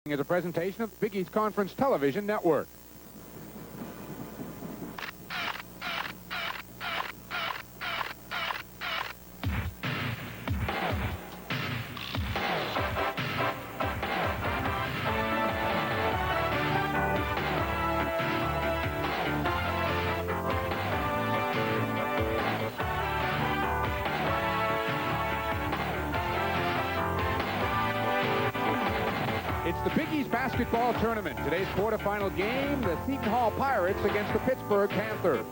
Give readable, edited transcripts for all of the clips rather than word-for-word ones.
Is a presentation of the Big East Conference Television Network. It's the Big East basketball tournament. Today's quarterfinal game, the Seton Hall Pirates against the Pittsburgh Panthers.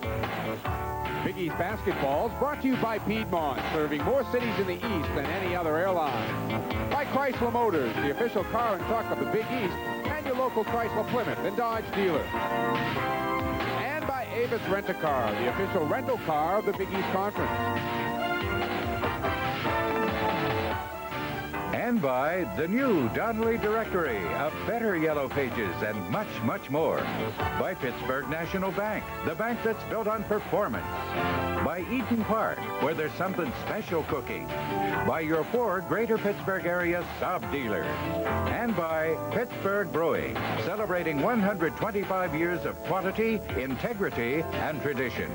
Big East basketball is brought to you by Piedmont, serving more cities in the East than any other airline. By Chrysler Motors, the official car and truck of the Big East, and your local Chrysler Plymouth and Dodge dealer. And by Avis Rent-A-Car, the official rental car of the Big East Conference. And by the new Donnelly Directory of better yellow pages and much, much more. By Pittsburgh National Bank, the bank that's built on performance. By Eaton Park, where there's something special cooking. By your 4 Greater Pittsburgh area Saab dealers. And by Pittsburgh Brewing, celebrating 125 years of quality, integrity, and tradition.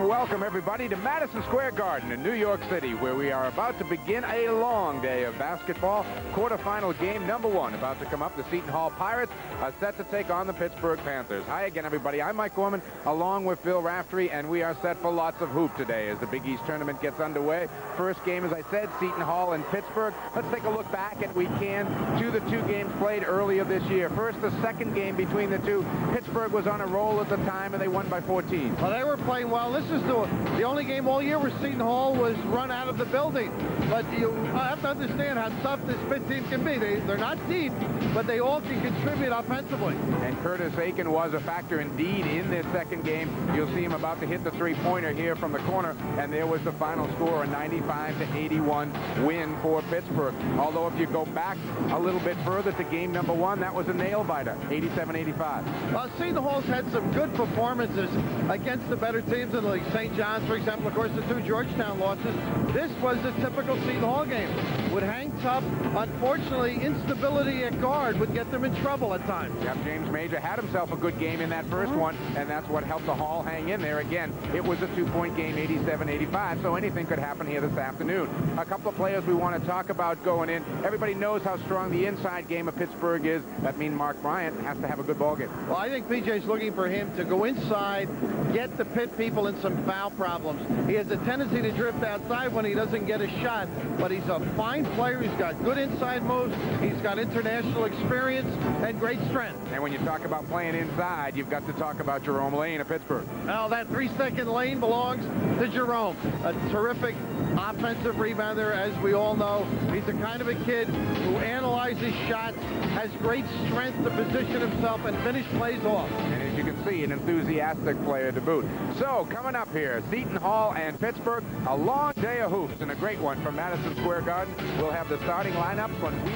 Welcome, everybody, to Madison Square Garden in New York City, where we are about to begin a long day of basketball. Quarterfinal game number 1 about to come up. The Seton Hall Pirates are set to take on the Pittsburgh Panthers. Hi again, everybody. I'm Mike Gorman, along with Phil Raftery, and we are set for lots of hoop today as the Big East tournament gets underway. First game, as I said, Seton Hall and Pittsburgh. Let's take a look back, if we can, to the 2 games played earlier this year. First, the second game between the two. Pittsburgh was on a roll at the time, and they won by 14. Well, they were playing well. This is the only game all year where Seton Hall was run out of the building. But you have to understand how tough this Pitt team can be. They're not deep, but they all can contribute offensively. And Curtis Aiken was a factor indeed in this second game. You'll see him about to hit the three-pointer here from the corner, and there was the final score, a 95-81 win for Pittsburgh. Although if you go back a little bit further to game number 1, that was a nail-biter, 87-85. Well, Seton Hall's had some good performances against the better teams in the league. St. John's, for example, of course, the 2 Georgetown losses. This was a typical Seton Hall game. Would hang tough. Unfortunately, instability at guard would get them in trouble at times. Yep, James Major had himself a good game in that first one, and that's what helped the Hall hang in there. Again, it was a 2-point game, 87-85, so anything could happen here this afternoon. A couple of players we want to talk about going in. Everybody knows how strong the inside game of Pittsburgh is. That means Mark Bryant has to have a good ball game. Well, I think PJ's looking for him to go inside, get the Pitt people in some foul problems. He has a tendency to drift outside when he doesn't get a shot, but he's a fine player. He's got good inside moves. He's got international experience and great strength. And when you talk about playing inside, you've got to talk about Jerome Lane of Pittsburgh. Well, that 3-second lane belongs to Jerome. A terrific offensive rebounder, as we all know. He's the kind of a kid who analyzes shots, has great strength to position himself and finish plays off. And as you can see, an enthusiastic player to boot. So, coming up here, Seton Hall and Pittsburgh, a long day of hoops and a great one from Madison Square Garden. We'll have the starting lineups when we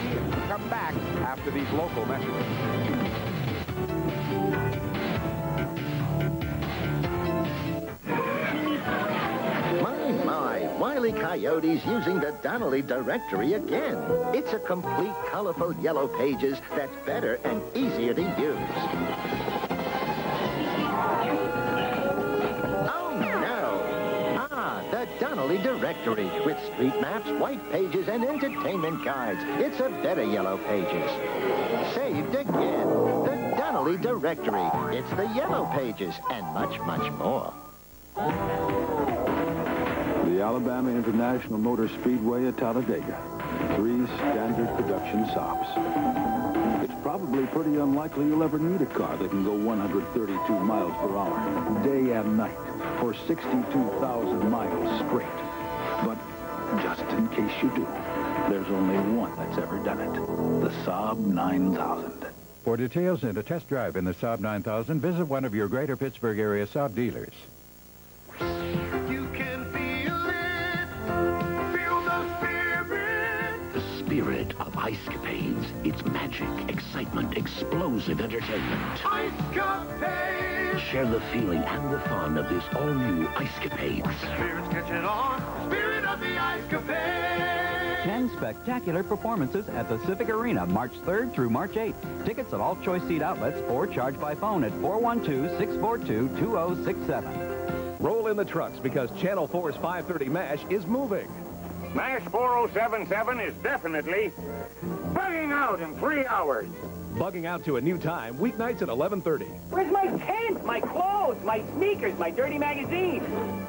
come back after these local messages. Wile E. Coyote's using the Donnelly Directory again. It's a complete, colorful yellow pages that's better and easier to use. Oh, no! Ah, the Donnelly Directory with street maps, white pages, and entertainment guides. It's a better yellow pages. Saved again. The Donnelly Directory. It's the yellow pages and much, much more. The Alabama International Motor Speedway at Talladega. 3 standard production Saabs. It's probably pretty unlikely you'll ever need a car that can go 132 miles per hour, day and night, for 62,000 miles straight. But just in case you do, there's only one that's ever done it. The Saab 9000. For details and a test drive in the Saab 9000, visit one of your Greater Pittsburgh area Saab dealers. Spirit of ice capades. It's magic, excitement, explosive entertainment. Ice capades! Share the feeling and the fun of this all-new Ice-Capades. Spirit's catching on. Spirit of the Ice-Capades. 10 spectacular performances at the Civic Arena, March 3rd through March 8th. Tickets at all choice seat outlets or charge by phone at 412-642-2067. Roll in the trucks because Channel 4's 5:30 MASH is moving. MASH 4077 is definitely bugging out in 3 hours. Bugging out to a new time, weeknights at 11:30. Where's my tent, my clothes, my sneakers, my dirty magazine?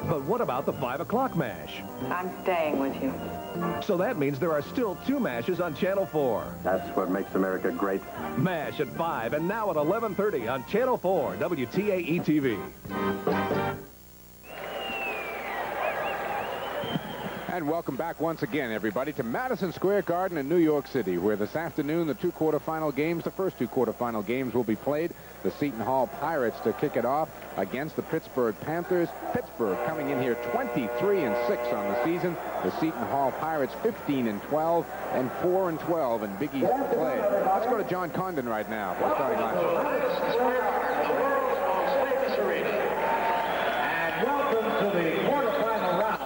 But what about the 5 o'clock MASH? I'm staying with you. So that means there are still 2 MASHes on Channel 4. That's what makes America great. MASH at 5 and now at 11:30 on Channel 4, WTAE-TV. And welcome back once again, everybody, to Madison Square Garden in New York City, where this afternoon the the first two quarterfinal games will be played. The Seton Hall Pirates to kick it off against the Pittsburgh Panthers. Pittsburgh coming in here 23-6 on the season. The Seton Hall Pirates 15-12 and 4-12 in Big East play. Let's go to John Condon right now for starting line. Madison Square Garden, the world's most famous arena. And welcome to the quarterfinal round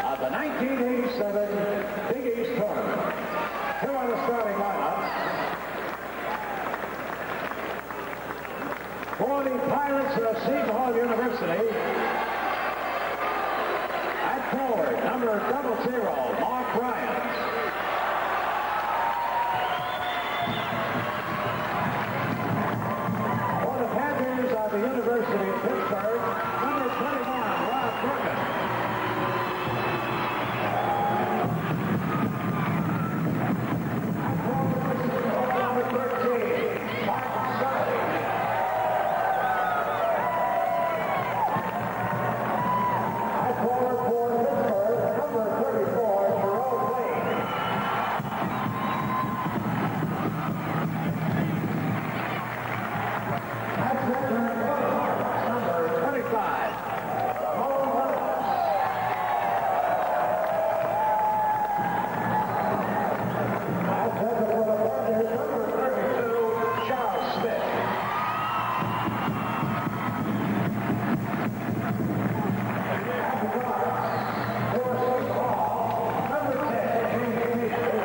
of the 1987 Big East Tournament. Here are the starting lineups. For the Pirates of Seton Hall University, at forward, number 00, Mark Bryant. For the Panthers of the University of Pittsburgh, number 21, Rob Perkins. Number 13, Mark Sully. At forward for Pittsburgh, number 34, Jerome Lane. At center, number 25, Ramon Williams. At center for the Panthers, number 32, Charles Smith. At the guards, for Seton Hall, number 10, James Peters.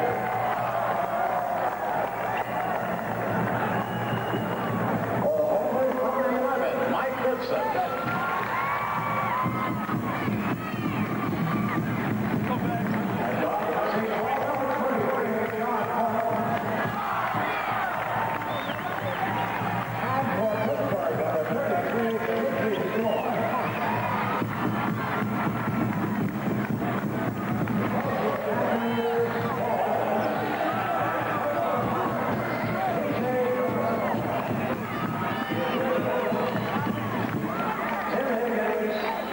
For the Homeboys, number 11, Mike Gibson. And for Pittsburgh, number 33, Steve Moore.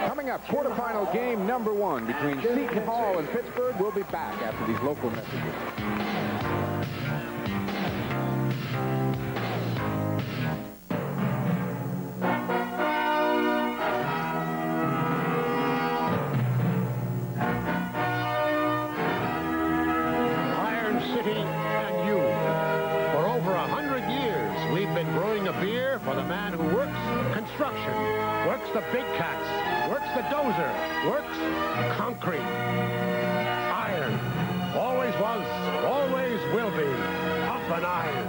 Coming up, quarterfinal game number 1 between Seton Hall and Pittsburgh. We'll be back after these local messages. Iron City and you. For over 100 years, we've been brewing a beer for the man who works construction, works the big cats, works the dozer, works concrete. Iron. Always was, always will be. Up and iron.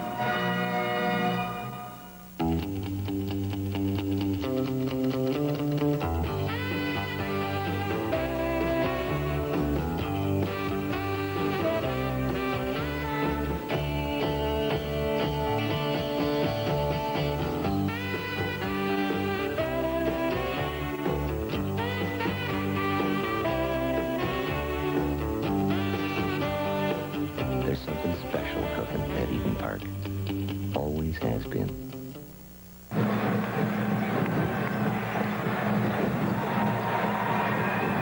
There's something special cooking at Eden Park. Always has been.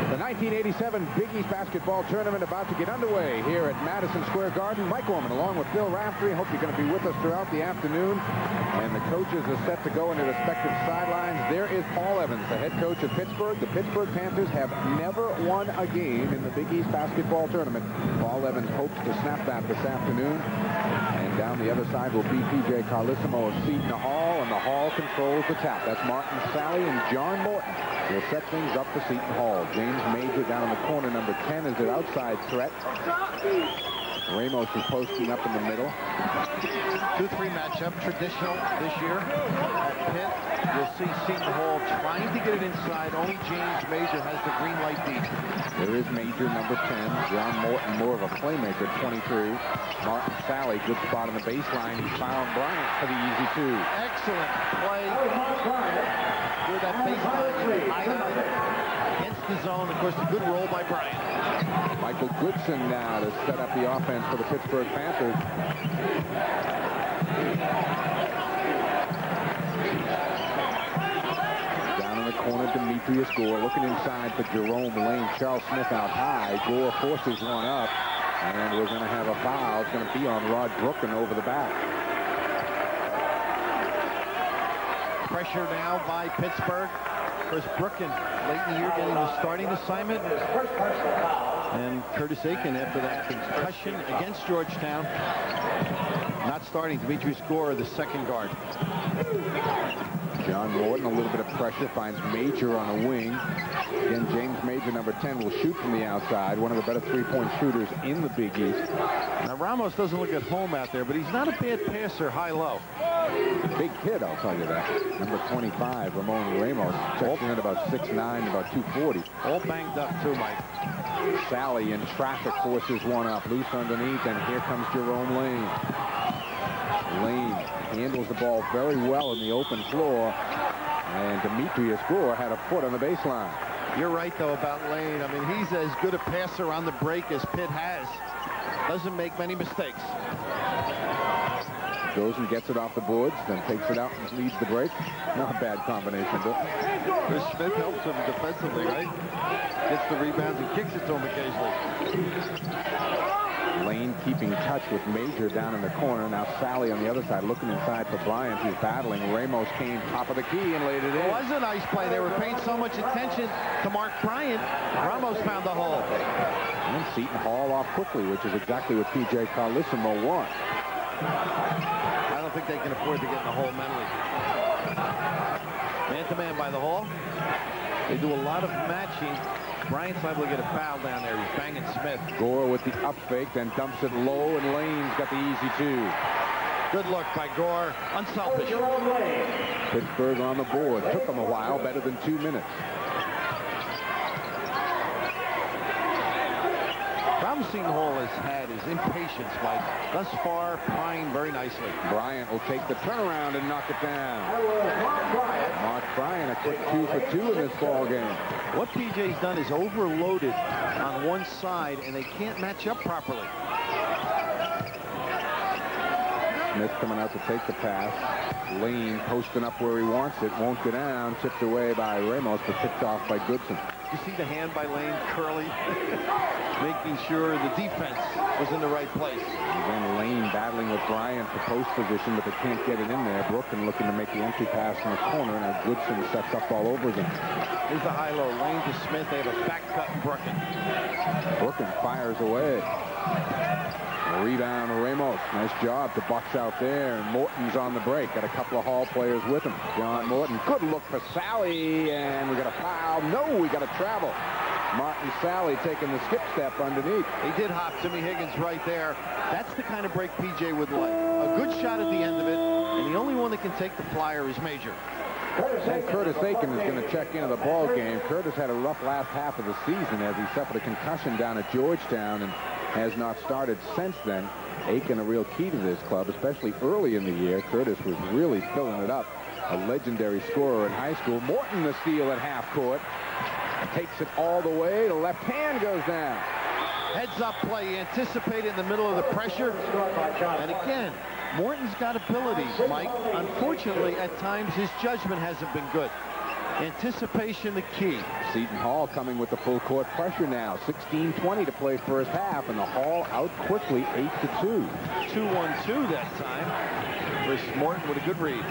The 1987 Big East basketball tournament about to get underway here at Madison Square Garden. Mike Orman along with Phil Raftery. Hope you're going to be with us throughout the afternoon. And the coaches are set to go in their respective sidelines. There is Paul Evans, the head coach of Pittsburgh. The Pittsburgh Panthers have never won a game in the Big East basketball tournament. Paul Evans hopes to snap that this afternoon. And down the other side will be P.J. Carlissimo of Seton Hall. And the Hall controls the tap. That's Martin Sally and John Morton will set things up for Seton Hall. James Major down in the corner, number 10, is their outside threat. Ramos is posting up in the middle. 2-3 matchup, traditional this year at Pitt. You'll see Seton Hall trying to get it inside. Only James Major has the green light beat. There is Major, number 10. John Morton, more of a playmaker, 23. Martin Sally, good spot on the baseline. He found Bryant for the easy two. Excellent play. Through that baseline, against the zone. Of course, a good roll by Bryant. Michael Goodson now to set up the offense for the Pittsburgh Panthers. Down in the corner, Demetrius Gore looking inside for Jerome Lane. Charles Smith out high. Gore forces one up, and we're going to have a foul. It's going to be on Rod Brooken over the back. Pressure now by Pittsburgh. Chris Brooken, late in the year, getting the starting assignment. And Curtis Aiken, after that concussion against Georgetown, not starting. Demetrius Gore, the second guard. John Morton, a little bit of pressure, finds Major on a wing. Again, James Major, number 10, will shoot from the outside. One of the better three-point shooters in the Big East. Now, Ramos doesn't look at home out there, but he's not a bad passer, high-low. Big kid, I'll tell you that. Number 25, Ramon Ramos, checks in at about 6'9", about 240. All banged up, too, Mike. Sally in traffic forces one up, loose underneath, and here comes Jerome Lane. Lane handles the ball very well in the open floor, and Demetrius Gore had a foot on the baseline. You're right, though, about Lane. I mean, he's as good a passer on the break as Pitt has. Doesn't make many mistakes. Goes and gets it off the boards, then takes it out and leads the break. Not a bad combination, Bill. Chris Smith helps him defensively, right? Gets the rebounds and kicks it to him occasionally. Lane keeping touch with Major down in the corner. Now Sally on the other side looking inside for Bryant, who's battling. Ramos came top of the key and laid it in. It was a nice play. They were paying so much attention to Mark Bryant. Ramos found the hole. And Seton Hall off quickly, which is exactly what P.J. Carlissimo wants. I don't think they can afford to get in the hole mentally. Man-to-man by the Hall. They do a lot of matching. Bryant's liable to get a foul down there. He's banging Smith. Gore with the up fake, then dumps it low, and Lane's got the easy two. Good look by Gore. Unselfish. Pittsburgh on the board. Took them a while, better than 2 minutes. Problem Seton Hall has had is impatience, Mike. Thus far, playing very nicely. Bryant will take the turnaround and knock it down. Mark Bryant, a quick 2 for 2 in this ball game. What PJ's done is overloaded on one side, and they can't match up properly. Smith coming out to take the pass. Lane posting up where he wants it. Won't go down. Tipped away by Ramos, but picked off by Goodson. You see the hand by Lane, curly, making sure the defense was in the right place. Again, Lane battling with Bryant for post position, but they can't get it in there. Brooken looking to make the entry pass in the corner, and now Goodson sets up all over them. Here's the high-low. Lane to Smith. They have a back cut in Brooken. Brooken fires away. Rebound, Ramos. Nice job to box out there. And Morton's on the break. Got a couple of Hall players with him. John Morton. Good look for Sally. And we got a foul. No, we got a travel. Martin Sally taking the skip step underneath. He did hop Timmy Higgins right there. That's the kind of break PJ would like. A good shot at the end of it. And the only one that can take the flyer is Major. And Curtis Aiken is going to check into the ball game. Curtis had a rough last half of the season as he suffered a concussion down at Georgetown and has not started since then. Aiken, a real key to this club, especially early in the year. Curtis was really filling it up. A legendary scorer in high school. Morton the steal at half court. Takes it all the way. The left hand goes down. Heads up play. Anticipated in the middle of the pressure. And again, Morton's got ability, Mike. Unfortunately, at times, his judgment hasn't been good. Anticipation the key. Seton Hall coming with the full court pressure now. 16:20 to play first half, and the Hall out quickly, 8-2. 2-1-2 that time. Chris Morton with a good read.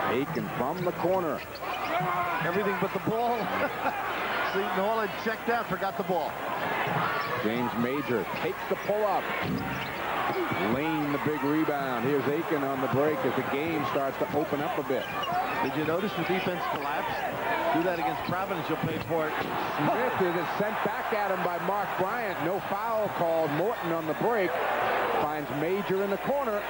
Aiken from the corner. Everything but the ball. Seton Hall had checked out, forgot the ball. James Major takes the pull-up. Lane, the big rebound. Here's Aiken on the break as the game starts to open up a bit. Did you notice the defense collapsed? Do that against Providence, you'll pay for it. Smith is sent back at him by Mark Bryant. No foul called. Morton on the break. Finds Major in the corner.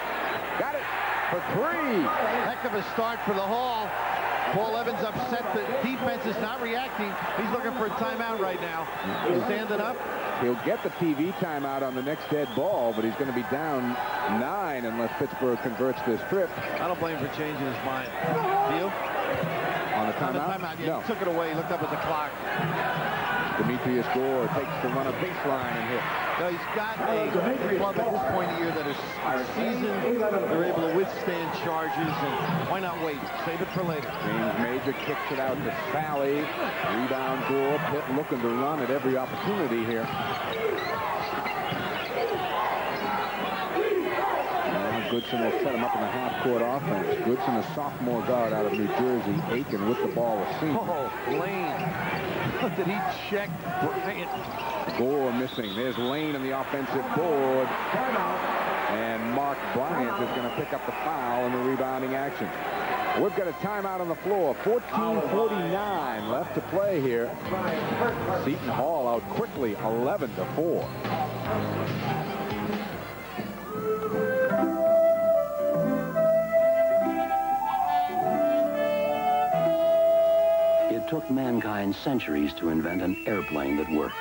Got it for three. Heck of a start for the Hall. Paul Evans upset. The defense is not reacting. He's looking for a timeout right now. He's standing up. He'll get the TV timeout on the next dead ball, but he's going to be down 9 unless Pittsburgh converts this trip. I don't blame him for changing his mind. Do you? On the timeout? Yeah, no. He took it away. He looked up at the clock. Demetrius Gore takes the run of baseline and hit. No, he's got a club at this point of the year that is seasoned. They're able to withstand charges, and why not wait? Save it for later. James Major kicks it out to Sally. Rebound Gore. Pitt looking to run at every opportunity here. Goodson will set him up in the half-court offense. Goodson, a sophomore guard out of New Jersey. Aiken with the ball was seen. Oh, Lane. Did he check Bryant? Gore missing. There's Lane on the offensive board. And Mark Bryant is going to pick up the foul in the rebounding action. We've got a timeout on the floor. 14:49 left to play here. Seton Hall out quickly, 11-4. It took mankind centuries to invent an airplane that works.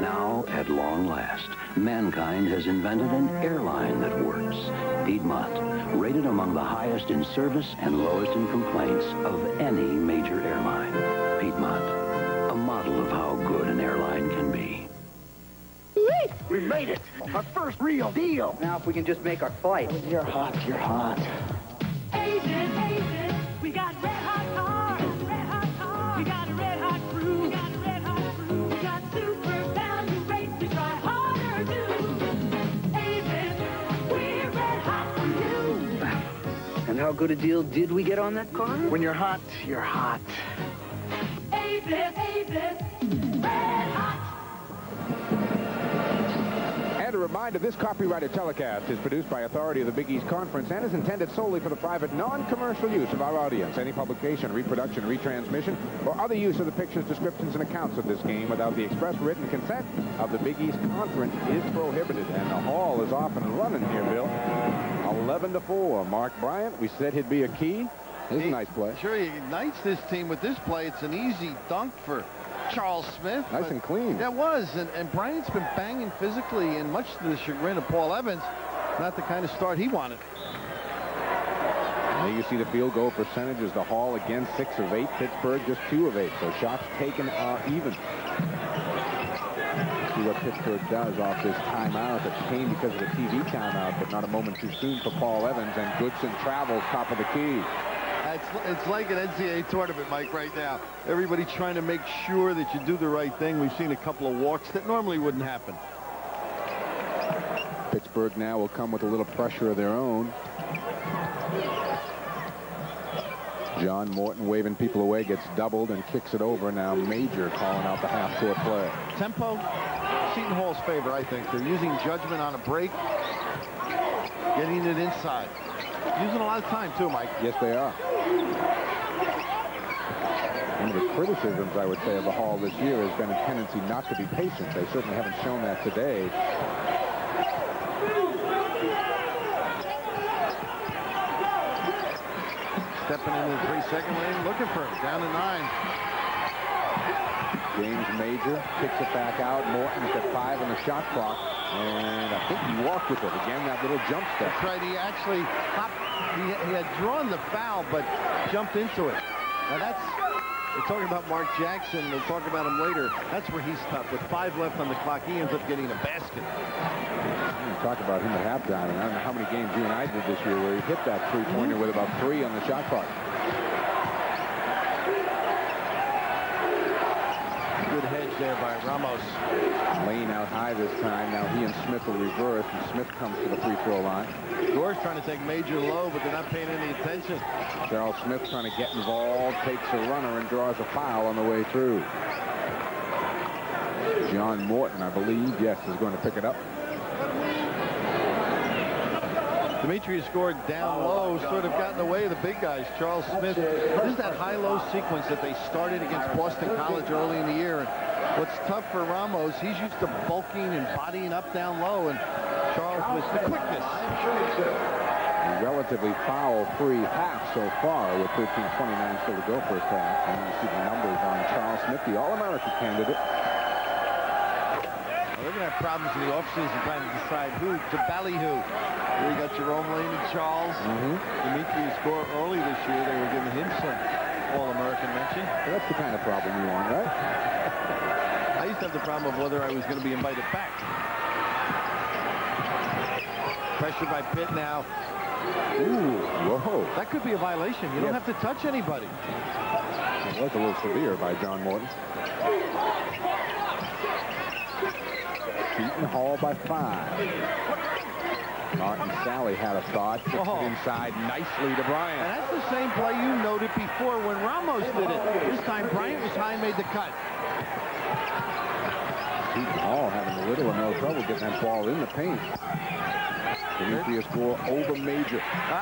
Now, at long last, mankind has invented an airline that works. Piedmont, rated among the highest in service and lowest in complaints of any major airline. Piedmont, a model of how good an airline can be. We made it! Our first real deal! Now if we can just make our flight. You're hot, you're hot. Agent, we got red hot cars, red hot cars. We got a red hot crew, we got a red hot crew. We got super value rates, we try harder too. Agent, we're red hot for you. And how good a deal did we get on that car? When you're hot, you're hot. Agent, red hot. And a reminder, this copyrighted telecast is produced by authority of the Big East Conference and is intended solely for the private, non-commercial use of our audience. Any publication, reproduction, retransmission, or other use of the pictures, descriptions, and accounts of this game without the express written consent of the Big East Conference is prohibited. And the Hall is off and running here, Bill. 11-4. Mark Bryant, we said he'd be a key. This is a nice play. Sure, he ignites this team with this play. It's an easy dunk for Charles Smith. Nice and clean. That was, and Bryant's been banging physically, and much to the chagrin of Paul Evans, not the kind of start he wanted. And there you see the field goal percentages. The Hall again 6 of 8. Pittsburgh just 2 of 8. So shots taken are even. See what Pittsburgh does off this timeout that came because of the TV timeout, but not a moment too soon for Paul Evans, and Goodson travels top of the key. It's like an NCAA tournament, Mike, right now. Everybody trying to make sure that you do the right thing. We've seen a couple of walks that normally wouldn't happen. Pittsburgh now will come with a little pressure of their own. John Morton waving people away, gets doubled and kicks it over. Now Major calling out the half-court play. Tempo, Seton Hall's favor, I think. They're using judgment on a break, getting it inside. Using a lot of time, too, Mike. Yes, they are. One of the criticisms, I would say, of the Hall this year has been a tendency not to be patient. They certainly haven't shown that today. Stepping into the 3-second lane, looking for him. Down to 9. James Major kicks it back out. Morton's at 5 on the shot clock. And I think he walked with it. Again, that little jump step. That's right. He actually hopped. He had drawn the foul, but jumped into it. Now that's, we're talking about Mark Jackson. We'll talk about him later. That's where he's tough. With 5 left on the clock, he ends up getting a basket. Talk about him at halftime. And I don't know how many games you and I did this year where he hit that three-pointer with about 3 on the shot clock. Good hedge there by Ramos. Lane out high this time. Now he and Smith will reverse, and Smith comes to the free throw line. Gore's trying to take Major low, but they're not paying any attention. Charles Smith trying to get involved, takes a runner, and draws a foul on the way through. John Morton, I believe, yes, is going to pick it up. Demetrius scored down low, sort of got in the way of the big guys. Charles Smith, this is that high-low sequence that they started against Boston College early in the year. And what's tough for Ramos, he's used to bulking and bodying up down low, and Charles with the quickness. A relatively foul-free half so far with 13:29 still to go first half. And you see the numbers on Charles Smith, the All-American candidate. Well, they're going to have problems in the offseason trying to decide who to ballyhoo. Here you got Jerome Lane and Charles. Demetrius scored early this year. They were giving him some All-American mention. Well, that's the kind of problem you want, right? I used to have the problem of whether I was going to be invited back. Pressure by Pitt now. Ooh, whoa. That could be a violation. You don't have to touch anybody. It was a little severe by John Morton. Seton Hall by 5. Martin Sally had a thought. Kicks it inside nicely to Bryant. And that's the same play you noted before when Ramos did it. This time Bryant was high and made the cut. Seton Hall having little or no trouble getting that ball in the paint. Demetrius score over Major.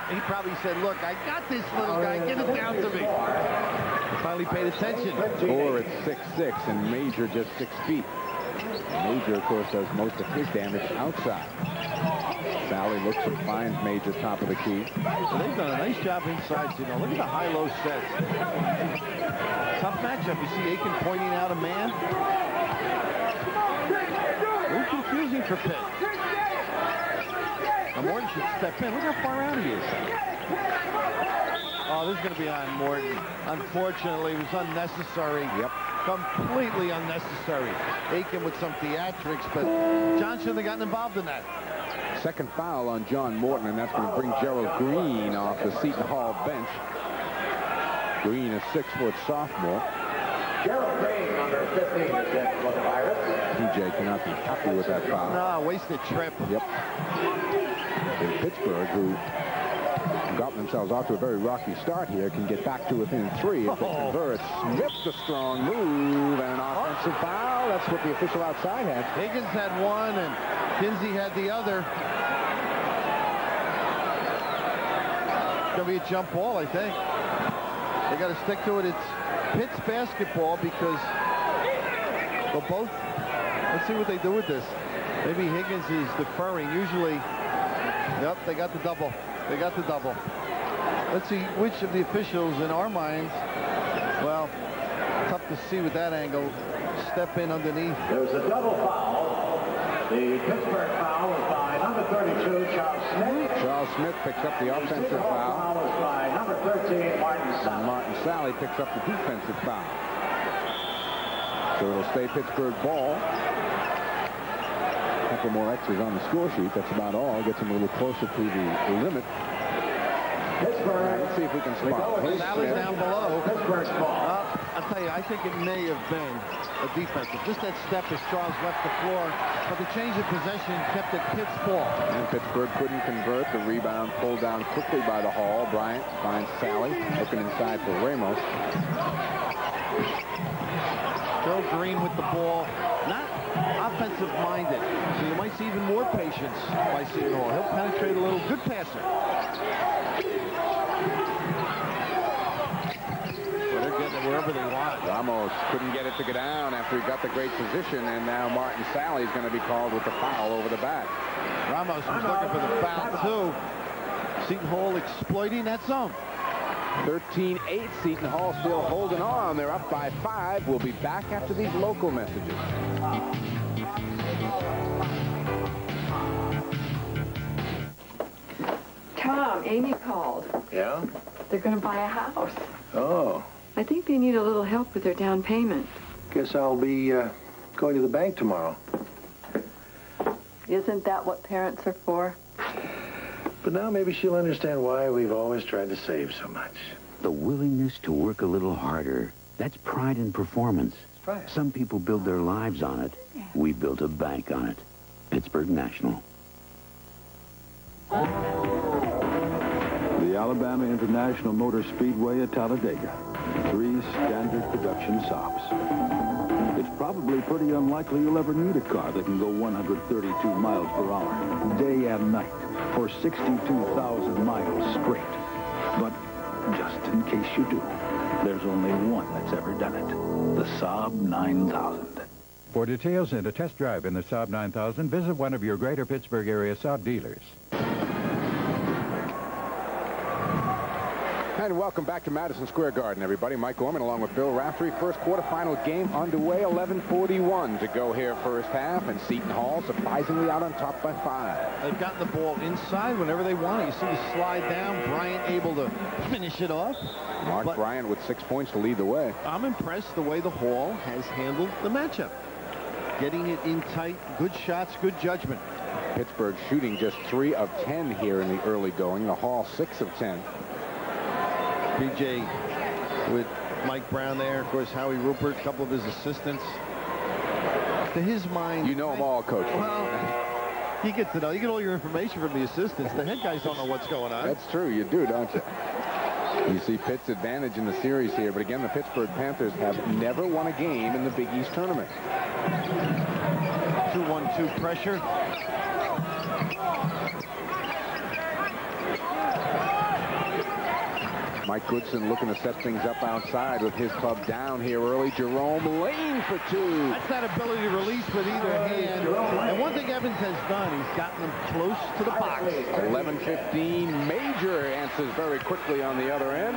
He probably said, look, I got this little guy. Get it down to me. He finally paid attention. Score at 6'6", and Major just 6 feet. Major, of course, does most of his damage outside. Sally looks and finds Major top of the key. Well, they've done a nice job inside, you know. Look at the high-low sets. Tough matchup. You see Aiken pointing out a man. A little confusing for Pitt. Now Morton should step in. Look how far out he is. Oh, this is going to be on Morton. Unfortunately, it was unnecessary. Yep. Completely unnecessary. Aiken with some theatrics, but John shouldn't have gotten involved in that. Second foul on John Morton, and that's going to bring Gerald Green off the Seton Hall bench. Green, a 6-foot sophomore. Gerald Green, number 15, is in for the Pirates. TJ cannot be happy with that foul. No, wasted trip. Yep. In Pittsburgh, who got themselves off to a very rocky start here, can get back to within 3 if they convert. Smith's a strong move and an offensive foul. That's what the official outside had. Higgins had one and Kinsey had the other. It's going to be a jump ball, I think. They got to stick to it. It's Pitt's basketball because they'll both. Let's see what they do with this. Maybe Higgins is deferring. Usually, yep, they got the double. They got the double. Let's see which of the officials in our minds, well, tough to see with that angle, step in underneath. There's a double foul. The Pittsburgh foul was by number 32, Charles Smith. Charles Smith picks up the offensive foul. Foul was by number 13, Martin Sally. And Martin Sally picks up the defensive foul. So it'll stay Pittsburgh ball. A couple more X's on the score sheet. That's about all. Gets them a little closer to the limit. Pittsburgh. Let's see if we can spot. Sally's down below. Pittsburgh's ball. I'll tell you, I think it may have been a defensive. Just that step as Charles left the floor. But the change of possession kept it Pitt's ball. And Pittsburgh couldn't convert. The rebound pulled down quickly by the Hall. Bryant finds Sally. Looking inside for Ramos. Joe Green with the ball. Not offensive-minded. So you might see even more patience by Seton Hall. He'll penetrate a little. Good passer. Well, they're getting it wherever they want. Ramos couldn't get it to go down after he got the great position, and now Martin Sally is going to be called with the foul over the back. Ramos was looking for the foul, too. Seton Hall exploiting that zone. 13-8. Seton Hall still holding on. They're up by 5. We'll be back after these local messages. Tom, Amy called. Yeah? They're going to buy a house. Oh. I think they need a little help with their down payment. Guess I'll be going to the bank tomorrow. Isn't that what parents are for? But now maybe she'll understand why we've always tried to save so much. The willingness to work a little harder. That's pride in performance. Right. Some people build their lives on it. We built a bank on it. Pittsburgh National. The Alabama International Motor Speedway at Talladega. 3 standard production stops. It's probably probably pretty unlikely you'll ever need a car that can go 132 miles per hour, day and night, for 62,000 miles straight. But just in case you do, there's only one that's ever done it. The Saab 9000. For details and a test drive in the Saab 9000, visit one of your greater Pittsburgh area Saab dealers. And welcome back to Madison Square Garden, everybody. Mike Gorman along with Bill Raftery. First quarterfinal game underway, 11:41 to go here first half, and Seton Hall surprisingly out on top by 5. They've gotten the ball inside whenever they want it. You see the slide down, Bryant able to finish it off. Mark Bryant with 6 points to lead the way. I'm impressed the way the Hall has handled the matchup. Getting it in tight, good shots, good judgment. Pittsburgh shooting just 3 of 10 here in the early going. The Hall 6 of 10. PJ with Mike Brown there, of course, Howie Rupert, a couple of his assistants. To his mind... You know them all, Coach. Well, you get to know. You get all your information from the assistants. The head guys don't know what's going on. That's true. You do, don't you? You see Pitt's advantage in the series here, but again, the Pittsburgh Panthers have never won a game in the Big East tournament. 2-1-2 pressure. Mike Goodson looking to set things up outside with his club down here early. Jerome Lane for 2. That's that ability to release with either hand. And one thing Evans has done, he's gotten them close to the box. 11-15. Major answers very quickly on the other end.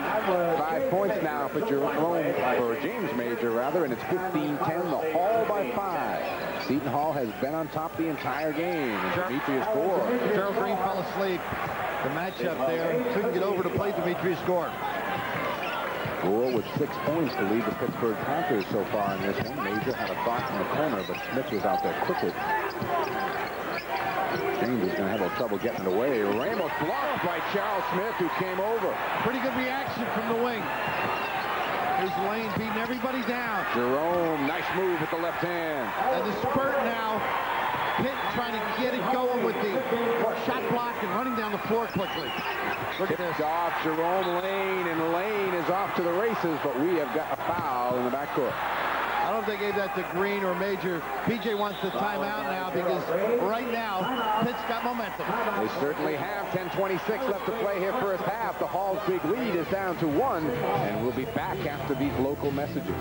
5 points now for James Major, rather, and it's 15-10. The Hall by 5. Seton Hall has been on top the entire game. And Demetrius Gore. Gerald Green fell asleep. The matchup there, couldn't get over to play Demetrius Gore. Gore with 6 points to lead the Pittsburgh Panthers so far in this one. Major had a thought in the corner, but Smith was out there quickly. James is going to have a little trouble getting it away. Ramos blocked by Charles Smith, who came over. Pretty good reaction from the wing. Here's Lane beating everybody down. Jerome, nice move with the left hand. And the spurt now. Pitt trying to get it going with the shot block and running down the floor quickly. Look at this. Off Jerome Lane, and Lane is off to the races, but we have got a foul in the backcourt. I don't know if they gave that to Green or Major. PJ wants the timeout now because right now, Pitt's got momentum. They certainly have. 10:26 left to play here first half. The Hall's big lead is down to 1, and we'll be back after these local messages.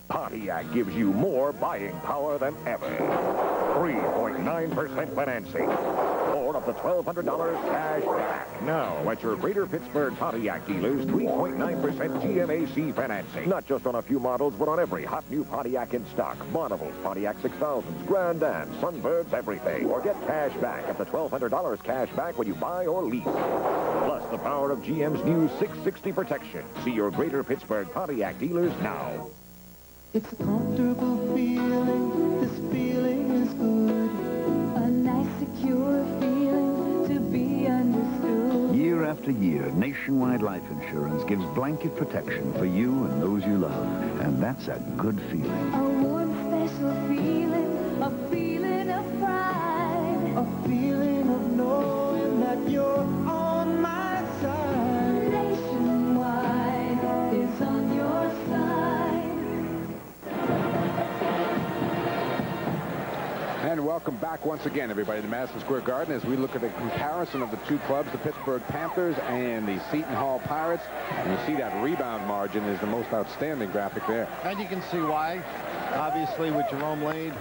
Pontiac gives you more buying power than ever. 3.9% financing. Or up to $1,200 cash back. Now, at your Greater Pittsburgh Pontiac dealers, 3.9% GMAC financing. Not just on a few models, but on every hot new Pontiac in stock. Bonneville's, Pontiac 6000s, GrandAms, Sunbirds, everything. Or get cash back up to $1,200 cash back when you buy or lease. Plus the power of GM's new 660 protection. See your Greater Pittsburgh Pontiac dealers now. It's a comfortable feeling, this feeling is good. A nice secure feeling to be understood. Year after year, Nationwide Life Insurance gives blanket protection for you and those you love. And that's a good feeling. A warm, special feeling, a feeling of pride. A feeling of knowing that you're on my side. Nationwide is on your side. And welcome back once again, everybody, to Madison Square Garden as we look at a comparison of the two clubs, the Pittsburgh Panthers and the Seton Hall Pirates. And you see that rebound margin is the most outstanding graphic there. And you can see why. Obviously, with Jerome Lane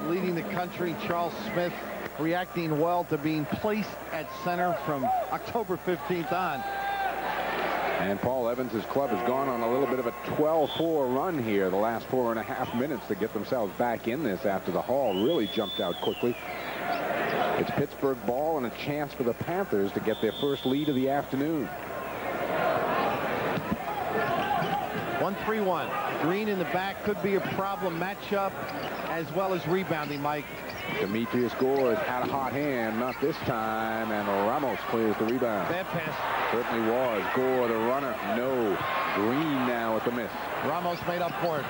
leading the country, Charles Smith reacting well to being placed at center from October 15th on. And Paul Evans' club has gone on a little bit of a 12-4 run here the last 4.5 minutes to get themselves back in this after the Hall really jumped out quickly. It's Pittsburgh ball and a chance for the Panthers to get their first lead of the afternoon. 1-3-1. Green in the back could be a problem matchup as well as rebounding, Mike. Demetrius Gore has had a hot hand, not this time, and Ramos clears the rebound. Bad pass. Certainly was. Gore, the runner, no. Green now at the miss. Ramos made up for it.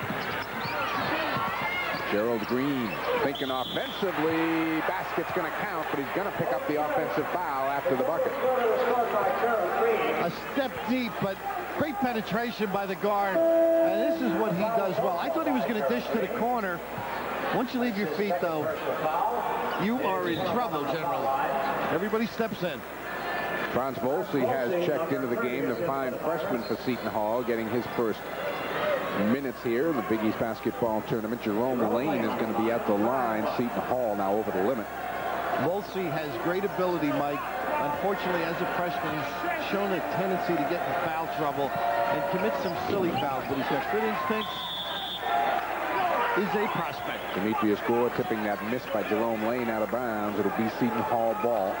Gerald Green thinking offensively. Basket's going to count, but he's going to pick up the offensive foul after the bucket. A step deep, but Great penetration by the guard. And this is what he does well. I thought he was going to dish to the corner. Once you leave your feet, though, you are in trouble generally. Everybody steps in. Franz Volsey has checked into the game, the fine freshman for Seton Hall, getting his first minutes here in the Big East basketball tournament. Jerome Lane is going to be at the line. Seton Hall now over the limit. Volsey has great ability, Mike. Unfortunately, as a freshman, he's shown a tendency to get in foul trouble and commit some silly fouls, but he's got good instincts. Is a prospect. Demetrius Gore tipping that miss by Jerome Lane out of bounds. It'll be Seton Hall ball.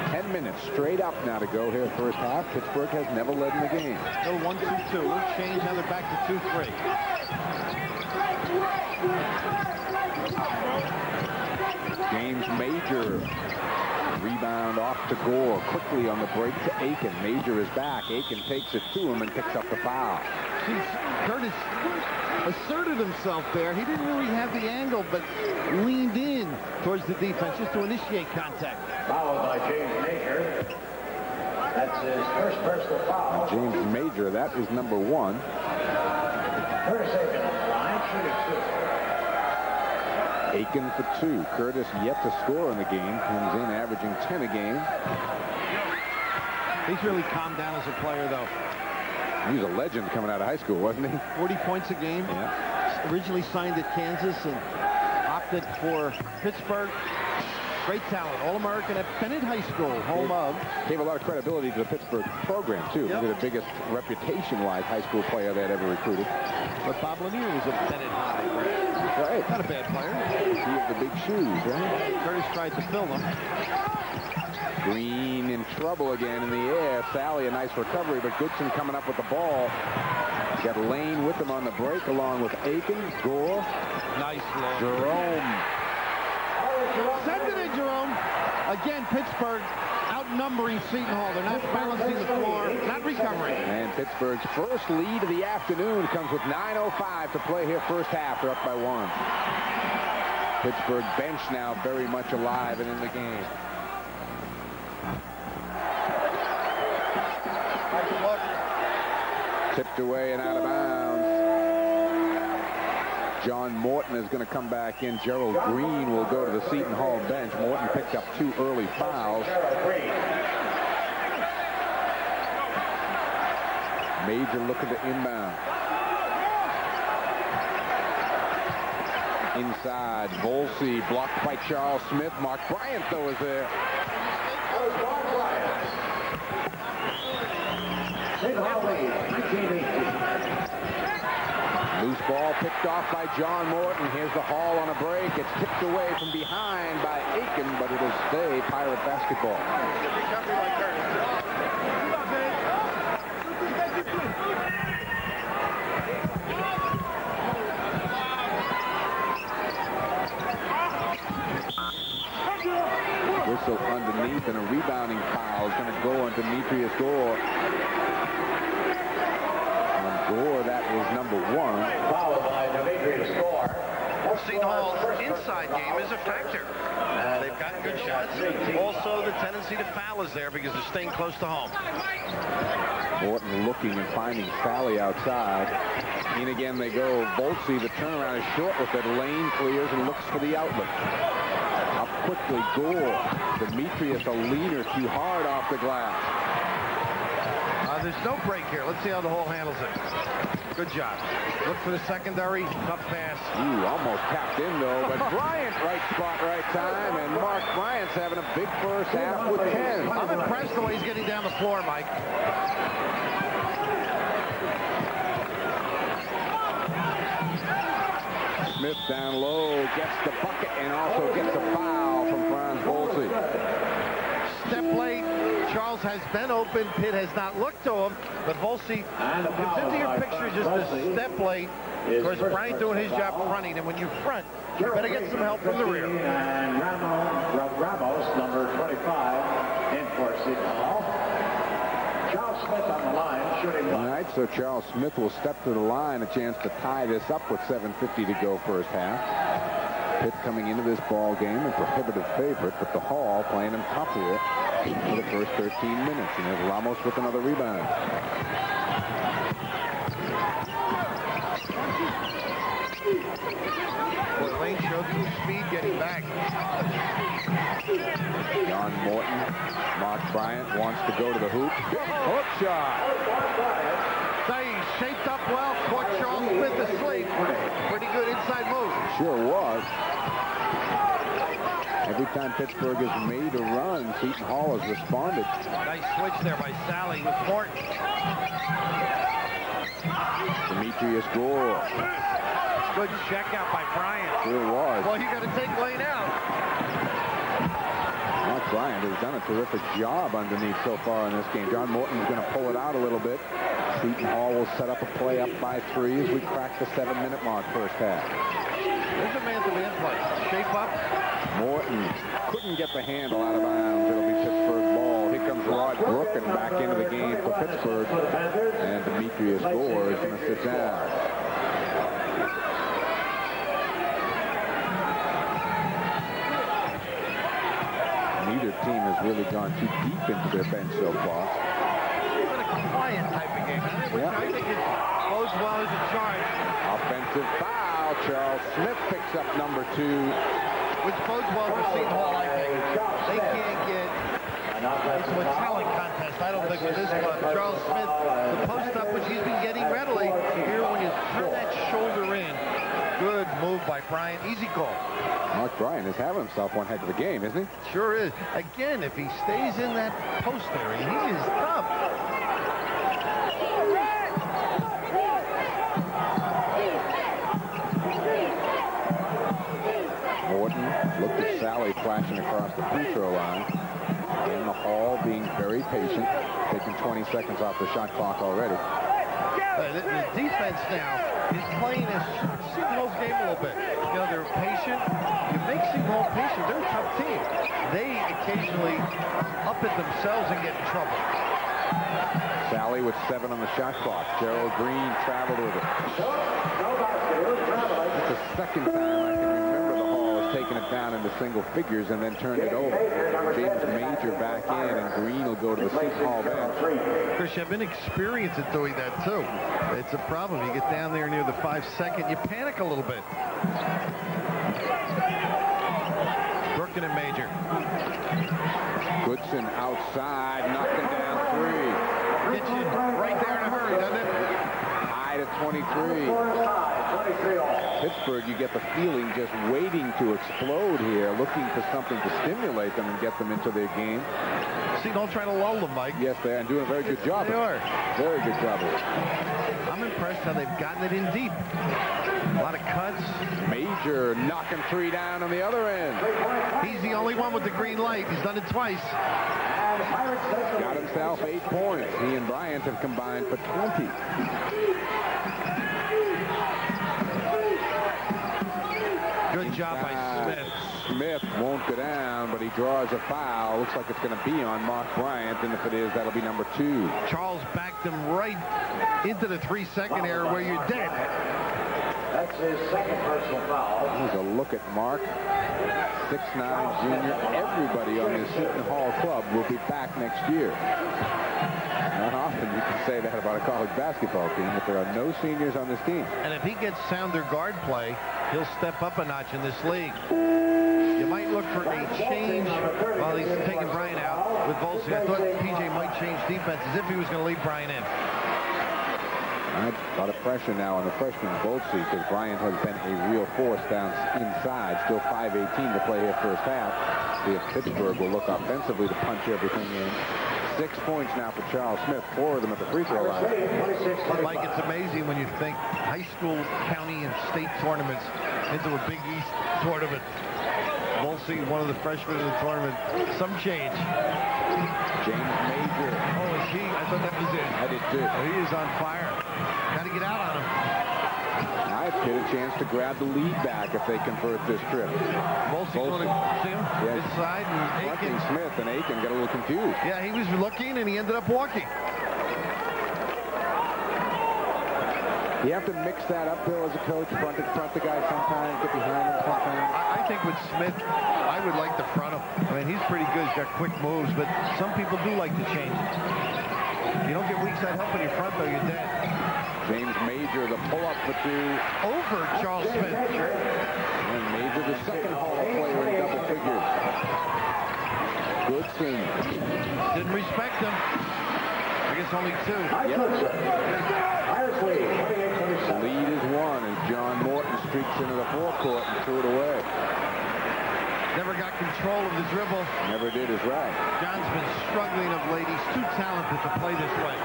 10 minutes straight up now to go here first half. Pittsburgh has never led in the game. Still 1-2-2. Change, now they're back to 2-3. James Major. Rebound off to Gore. Quickly on the break to Aiken. Major is back. Aiken takes it to him and picks up the foul. Curtis asserted himself there. He didn't really have the angle, but leaned in towards the defense just to initiate contact. Fouled by James Major. That's his first personal foul. James Major, that is number 1. Curtis Aiken on the line, shooting 2. Aiken for 2. Curtis yet to score in the game. Comes in averaging 10 a game. He's really calmed down as a player, though. He was a legend coming out of high school, wasn't he? 40 points a game. Yeah. Originally signed at Kansas and opted for Pittsburgh. Great talent. All-American at Pitt High School, home of. Gave a lot of credibility to the Pittsburgh program, too. Yep. They're the biggest reputation-wise high school player they'd ever recruited. But Bob Lanier was a Pitt High. Right. Not a bad player. He had the big shoes, right? Curtis tried to fill them. Green in trouble again in the air. Sally, a nice recovery, but Goodson coming up with the ball. Got Lane with him on the break, along with Aiken, Gore. Nice look. Jerome. Send it in, Jerome. Again, Pittsburgh outnumbering Seton Hall. They're not balancing the floor, not recovering. And Pittsburgh's first lead of the afternoon comes with 9:05 to play here first half. They're up by 1. Pittsburgh bench now very much alive and in the game. Tipped away and out of bounds. John Morton is going to come back in. Gerald Green will go to the Seton Hall bench. Morton picked up 2 early fouls. Major looking to inbound. Inside, Volsey blocked by Charles Smith. Mark Bryant, though, is there. Loose ball picked off by John Morton. Here's the Hall on a break. It's tipped away from behind by Aiken, but it'll stay Pirate basketball. Whistle underneath, and a rebounding foul is going to go on Demetrius Gore. Gore, that was number 1. Followed by Demetrius Gore. Seton Hall's inside game is a factor. They've got good shots. Also, the tendency to foul is there because they're staying close to home. Morton looking and finding Sally outside. In again they go. Volsey, the turnaround is short with it. Lane clears and looks for the outlet. Up quickly, Gore. Demetrius, a leaner, too hard off the glass. There's no break here. Let's see how the Hall handles it. Good job. Look for the secondary. Tough pass. Ooh, almost tapped in, though. But Bryant, right spot, right time. And Mark Bryant's having a big first half with 10. I'm impressed the way he's getting down the floor, Mike. Smith down low, gets the bucket, and also gets a foul from Franz Volsey. Step late. Charles has been open. Pitt has not looked to him, but Volsey comes into your picture just a step late. Of course, Bryant doing his job fronting, and when you front, you better get some help from the rear. And Ramos, number 25, in for Seton Hall. Charles Smith on the line, shooting 1. All right, so Charles Smith will step to the line, a chance to tie this up with 7:50 to go first half. Pitt coming into this ball game, a prohibitive favorite, but the Hall playing him tough here. for the first 13 minutes. And there's Ramos with another rebound. Fort Wayne showed some speed getting back. John Morton. Mark Bryant wants to go to the hoop. Hook shot. He shaped up well, caught Charles Smith asleep. Pretty good inside move. Sure was. Every time Pittsburgh has made a run, Seton Hall has responded. Nice switch there by Sally with Morton. Demetrius Gore. Good check out by Bryant. Sure was. Well, you got to take Lane out. Mark Bryant has done a terrific job underneath so far in this game. John Morton's going to pull it out a little bit. Seton Hall will set up a play up by 3 as we crack the 7-minute mark first half. There's a man-to-man play. Shape up. Morton couldn't get the handle out of bounds. It'll be Pittsburgh ball. Here comes Rod Brooken back into the game for Pittsburgh. And Demetrius Gore is going to sit down. Neither team has really gone too deep into their bench so far. It's been a quiet type of game, which I think it bodes well as a charge. Offensive foul. Charles Smith picks up number 2. Which bodes well for Seton Hall, I think. They can't get into a talent contest, I don't think, with this club. Charles Smith, the post up, which he's been getting readily. Here, when you turn that shoulder in, good move by Bryant. Easy call. Mark Bryant is having himself one heck of a game, isn't he? Sure is. Again, if he stays in that post area, he is tough. Morton looked at Sally flashing across the free throw line. In the Hall being very patient, taking 20 seconds off the shot clock already. The defense now is playing a Seton Hall's game a little bit. You know, they're patient. You make Seton Hall patient. They're a tough team. They occasionally up it themselves and get in trouble. Sally with 7 on the shot clock. Gerald Green traveled with it. It's the second time I can remember the Hall has taken it down into single figures and then turned it over. James Major back in, and Green will go to the Seton Hall bench. Chris, you've been experienced at doing that, too. It's a problem. You get down there near the 5-second, you panic a little bit. Brooken and Major. Goodson outside, knocking down 3. Gets you right there in a hurry, doesn't it? High to 23. Pittsburgh, you get the feeling, just waiting to explode here, looking for something to stimulate them and get them into their game. See, don't try to lull them, Mike. Yes, they are, and doing a very good job. They are. Very good job. I'm impressed how they've gotten it in deep. A lot of cuts. Major knocking 3 down on the other end. He's the only one with the green light. He's done it twice. Got himself 8 points. He and Bryant have combined for 20. Good job by Smith. Smith won't go down, but he draws a foul. Looks like it's going to be on Mark Bryant, and if it is, that'll be number 2. Charles backed him right into the 3-second area where you're dead. That's his second personal foul. Here's a look at Mark. 6'9" junior. Everybody on this Seton Hall club will be back next year. Not often you can say that about a college basketball team, but there are no seniors on this team. And if he gets sounder guard play, he'll step up a notch in this league. You might look for a change while he's taking Bryant out with Volsey. I thought PJ might change defense as if he was going to leave Bryant in. A lot of pressure now on the freshman Volsey because Bryant has been a real force down inside. Still 5:18 to play here first half. See if Pittsburgh will look offensively to punch everything in. 6 points now for Charles Smith, 4 of them at the free throw line. But Mike, it's amazing when you think high school, county, and state tournaments into a Big East tournament. Volsey, one of the freshmen in the tournament. Some change. James Major. Oh, is he? I thought that was it. I did too. Oh, he is on fire. Got to get out on him. Now it's Pitt a chance to grab the lead back if they convert this trip. Volsey going to see him inside, and Aiken. Smith and Aiken got a little confused. Yeah, he was looking, and he ended up walking. You have to mix that up, Bill, as a coach. Front the guy sometimes, get behind him sometimes. I think with Smith, I I would like to front him. I mean, he's pretty good. He's got quick moves, but some people do like to change it. You don't get weak side help in your front, though, you're dead. James Major, the pull-up for two. Over Charles Smith. And Major, the second Hall player in double figures. Goodson. Didn't respect him. I guess only two. The lead is one as John Morton streaks into the forecourt and threw it away. Never got control of the dribble. Never did his right. John's been struggling of late. He's too talented to play this way.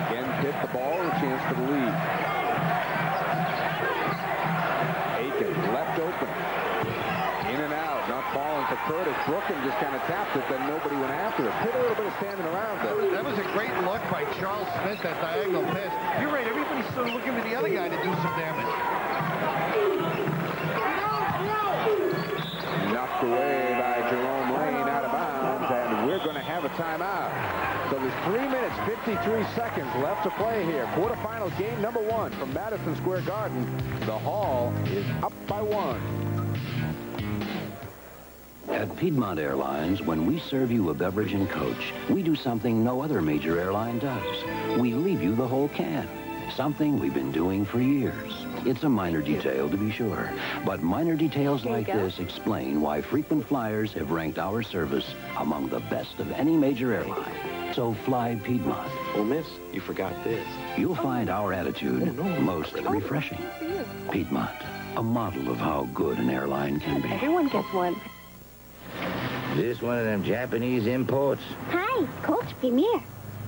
Again, Pitt the ball and a chance for the lead. Aiken left open. In and out, not falling for Curtis. Brooklyn just kind of tapped it, then nobody went after it. Pitt a little bit of standing around there. That was a great look by Charles Smith, that diagonal pass. You're right, everybody's sort of looking for the other guy to do some damage. Knocked away by Jerome Lane out of bounds, and we're going to have a timeout. So there's 3 minutes, 53 seconds left to play here. Quarterfinal game number one from Madison Square Garden. The Hall is up by 1. At Piedmont Airlines, when we serve you a beverage and coach, we do something no other major airline does. We leave you the whole can. Something we've been doing for years. It's a minor detail, to be sure. But minor details like this explain why frequent flyers have ranked our service among the best of any major airline. So fly Piedmont. Oh, miss, you forgot this. You'll find our attitude most refreshing. Piedmont, a model of how good an airline can be. Everyone gets one. This one of them Japanese imports? Hi, Colt Premier.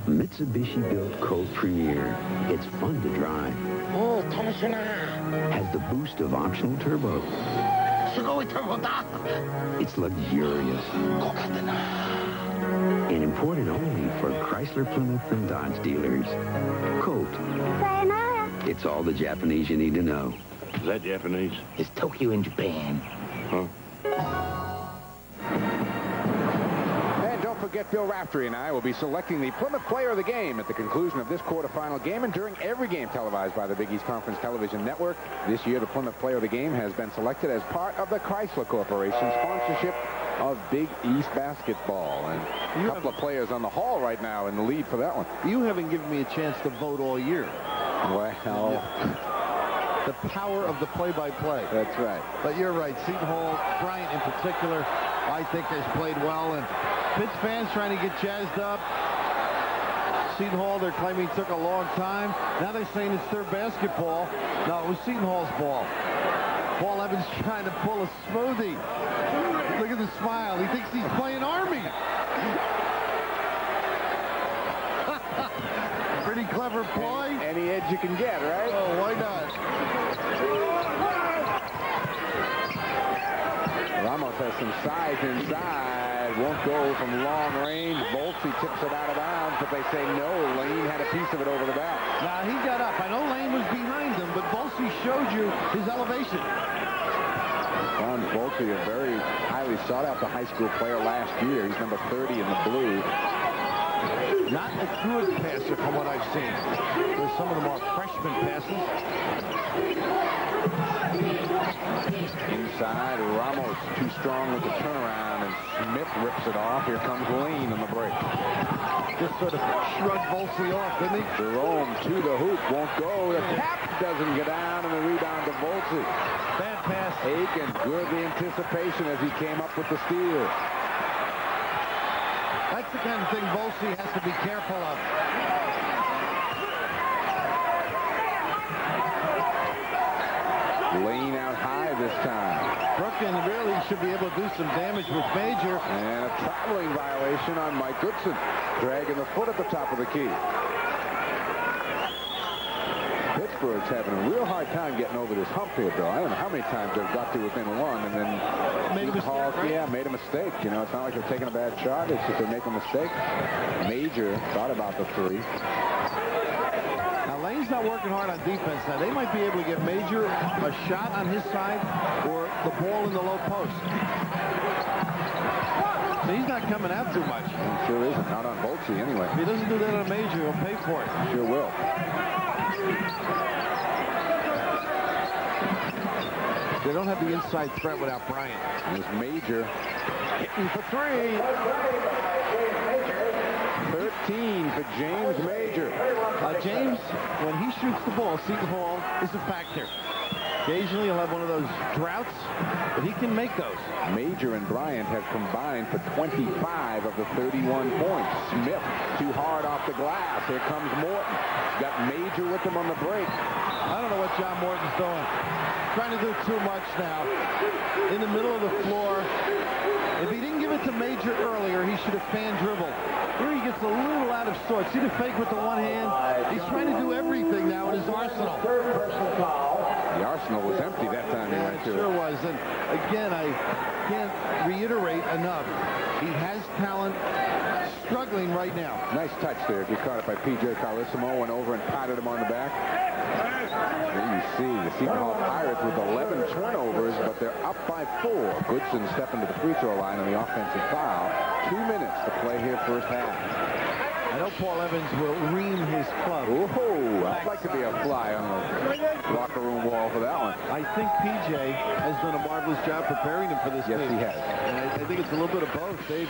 Mitsubishi-built Colt Premier. It's fun to drive. Oh, Commissioner. Has the boost of optional turbo. It's luxurious. And imported only for Chrysler, Plymouth, and Dodge dealers. Colt. Sayonara. It's all the Japanese you need to know. Is that Japanese? It's Tokyo in Japan. Huh? Forget Bill Raftery and I will be selecting the Plymouth Player of the Game at the conclusion of this quarterfinal game and during every game televised by the Big East Conference Television Network. This year, the Plymouth Player of the Game has been selected as part of the Chrysler Corporation sponsorship of Big East basketball. And a couple of players on the Hall right now in the lead for that one. You haven't given me a chance to vote all year. Well, the power of the play-by-play. That's right. But you're right. Seton Hall, Bryant in particular, I think has played well. And Pitt's fans trying to get jazzed up. Seton Hall, they're claiming took a long time. Now they're saying it's their basketball. No, it was Seton Hall's ball. Paul Evans trying to pull a smoothie. Look at the smile. He thinks he's playing Army. Pretty clever ploy. Any edge you can get, right? Oh, why not? Ramos has some size inside. Won't go from long range. Volsey tips it out of bounds, but they say no. Lane had a piece of it over the back. Now, he got up. I know Lane was behind him, but Volsey showed you his elevation. Ron Volsey, a very highly sought-after high school player last year. He's number 30 in the blue. Not a good passer from what I've seen. There's some of them are freshman passes. Inside, Ramos too strong with the turnaround, and Smith rips it off. Here comes Lane on the break. Just sort of shrugged Volsey off, didn't he? Jerome to the hoop, won't go. The tap doesn't get down, and the rebound to Volsey. Bad pass. Aiken, good the anticipation as he came up with the steal. That's the kind of thing Volsey has to be careful of. Lane out high this time. Brooklyn really should be able to do some damage with Major. And a traveling violation on Mike Goodson. Dragging the foot at the top of the key. Pittsburgh's having a real hard time getting over this hump here, Bill. I don't know how many times they've got to within one and then made a mistake, right? Yeah, made a mistake. You know, it's not like they're taking a bad shot. It's just they make a mistake. Major thought about the three. Now, Lane's not working hard on defense. Now, they might be able to get Major a shot on his side or the ball in the low post. So he's not coming out too much. He sure isn't. Not on Volsey, anyway. If he doesn't do that on Major, he'll pay for it. Sure will. They don't have the inside threat without Bryant. There's Major hitting for 3. 13 for James Major. James, when he shoots the ball, Seton Hall is a factor. Occasionally he'll have one of those droughts, but he can make those. Major and Bryant have combined for 25 of the 31 points. Smith too hard off the glass. Here comes Morton. Got Major with him on the break. I don't know what John Morton's doing. Trying to do too much now. In the middle of the floor. If he didn't give it to Major earlier, he should have fan dribbled. Here he gets a little out of sorts. See the fake with the one hand? He's trying to do everything now in his arsenal. The arsenal was empty that time he went to it. Sure was. And again, I can't reiterate enough. He has talent. Struggling right now. Nice touch there. He caught it by P.J. Carlissimo. Went over and patted him on the back. There you see the Seton Hall Pirates with 11 turnovers, but they're up by 4. Goodson stepping to the free throw line on the offensive foul. 2 minutes to play here first half. I know Paul Evans will ream his club. Oh, I'd like to be a fly on the locker room wall for that one. I think P.J. has done a marvelous job preparing him for this game. Yes, he has. And I think it's a little bit of both. They've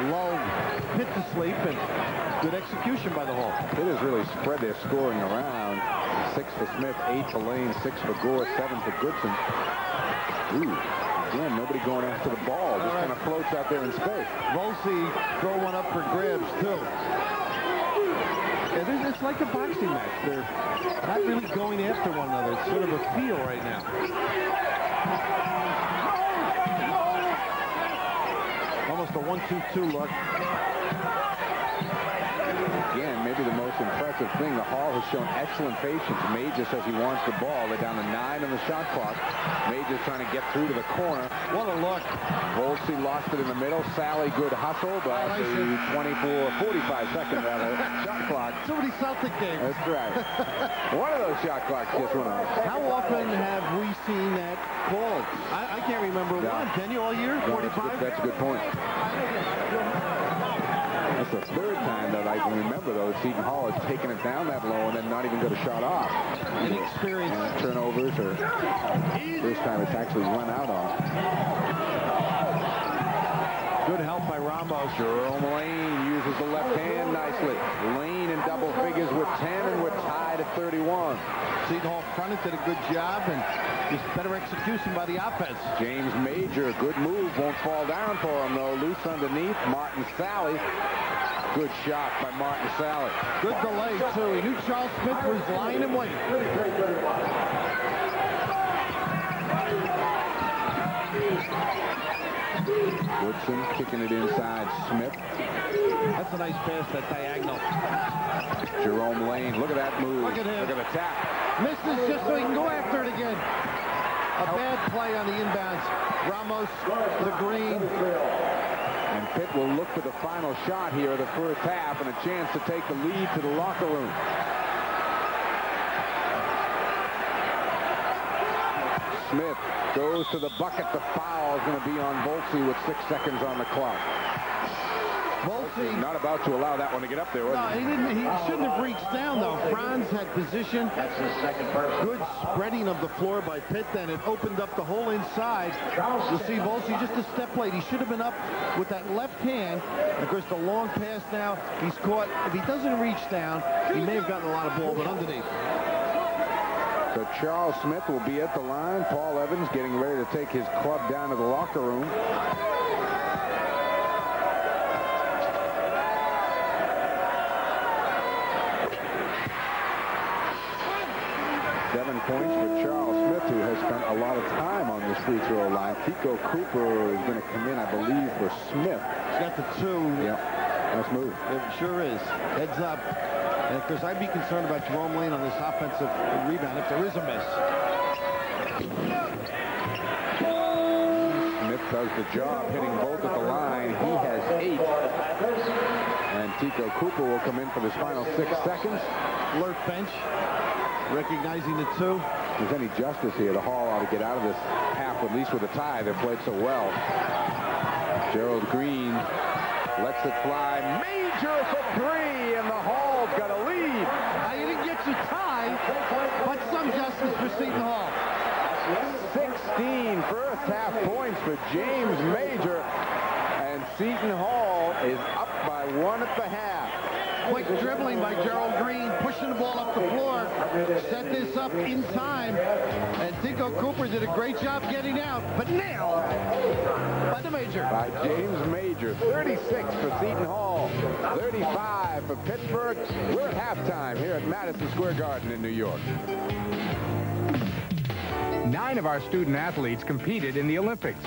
lulled Pitt to sleep, and good execution by the Hall. Pitt has really spread their scoring around. 6 for Smith, 8 for Lane, 6 for Gore, 7 for Goodson. Ooh, again, nobody going after the ball. Just kind of floats out there in space. Volsey throw one up for grabs, too. Yeah, it's like a boxing match. They're not really going after one another. It's sort of a feel right now. Almost a 1-2-2 look. Again, maybe the most impressive thing, the Hall has shown excellent patience. Major says he wants the ball. They're down to 9 on the shot clock. Major's trying to get through to the corner. What a look. Volsey lost it in the middle. Sally, good hustle, but the 45 second rather shot clock. Somebody Celtic game. That's right. One of those shot clocks just went off. How often have we seen that called? I can't remember one. Can you all year? 45? That's a good point. That's the 3rd time that I can remember, though. Seton Hall has taken it down that low and then not even got a shot off. Inexperienced. Turnovers, or first time it's actually run out on. Good help by Ramos. Jerome Lane uses the left hand nicely. Lane in double figures with 10, and we're tied at 31. Seton Hall fronted, did a good job, and just better execution by the offense. James Major, good move, won't fall down for him though. Loose underneath. Martin Sally. Good shot by Martin Sally. Good delay too. He knew Charles Smith was lying in wait. Woodson kicking it inside Smith. That's a nice pass, that diagonal. Jerome Lane, look at that move. Look at him. Look at the tap. Misses just so he can go after it again. A bad play on the inbounds. Ramos, the green. And Pitt will look for the final shot here of the first half and a chance to take the lead to the locker room. Smith goes to the bucket. The foul is going to be on Volsey with 6 seconds on the clock. Volsey not about to allow that one to get up there, was he? No, he shouldn't have reached down, though. Franz had position. That's his second person. Good spreading of the floor by Pitt, then it opened up the whole inside. You'll see Volsey just a step late. He should have been up with that left hand. Of course, the long pass now, he's caught. If he doesn't reach down, he may have gotten a lot of ball, but underneath. So Charles Smith will be at the line. Paul Evans getting ready to take his club down to the locker room. 7 points for Charles Smith, who has spent a lot of time on this free throw line. Tico Cooper is going to come in, I believe, for Smith. He's got the 2. Yep. Nice move. It sure is. Heads up. And of course, I'd be concerned about Jerome Lane on this offensive rebound if there is a miss. Smith does the job, hitting both at the line. He has 8. And Tico Cooper will come in for this final 6 seconds. Alert bench, recognizing the 2. If there's any justice here, the Hall ought to get out of this half, at least with a tie. They've played so well. Gerald Green lets it fly. Major for 3, and the Hall's got a lead. Now, you didn't get your tie, but some justice for Seton Hall. 6 16 first half points for James Major. And Seton Hall is up by 1 at the half. Quick dribbling by Gerald Green, pushing the ball up the floor, set this up in time, and Dinko Cooper did a great job getting out, but nailed by the Major. By James Major, 36 for Seton Hall, 35 for Pittsburgh. We're at halftime here at Madison Square Garden in New York. 9 of our student athletes competed in the Olympics.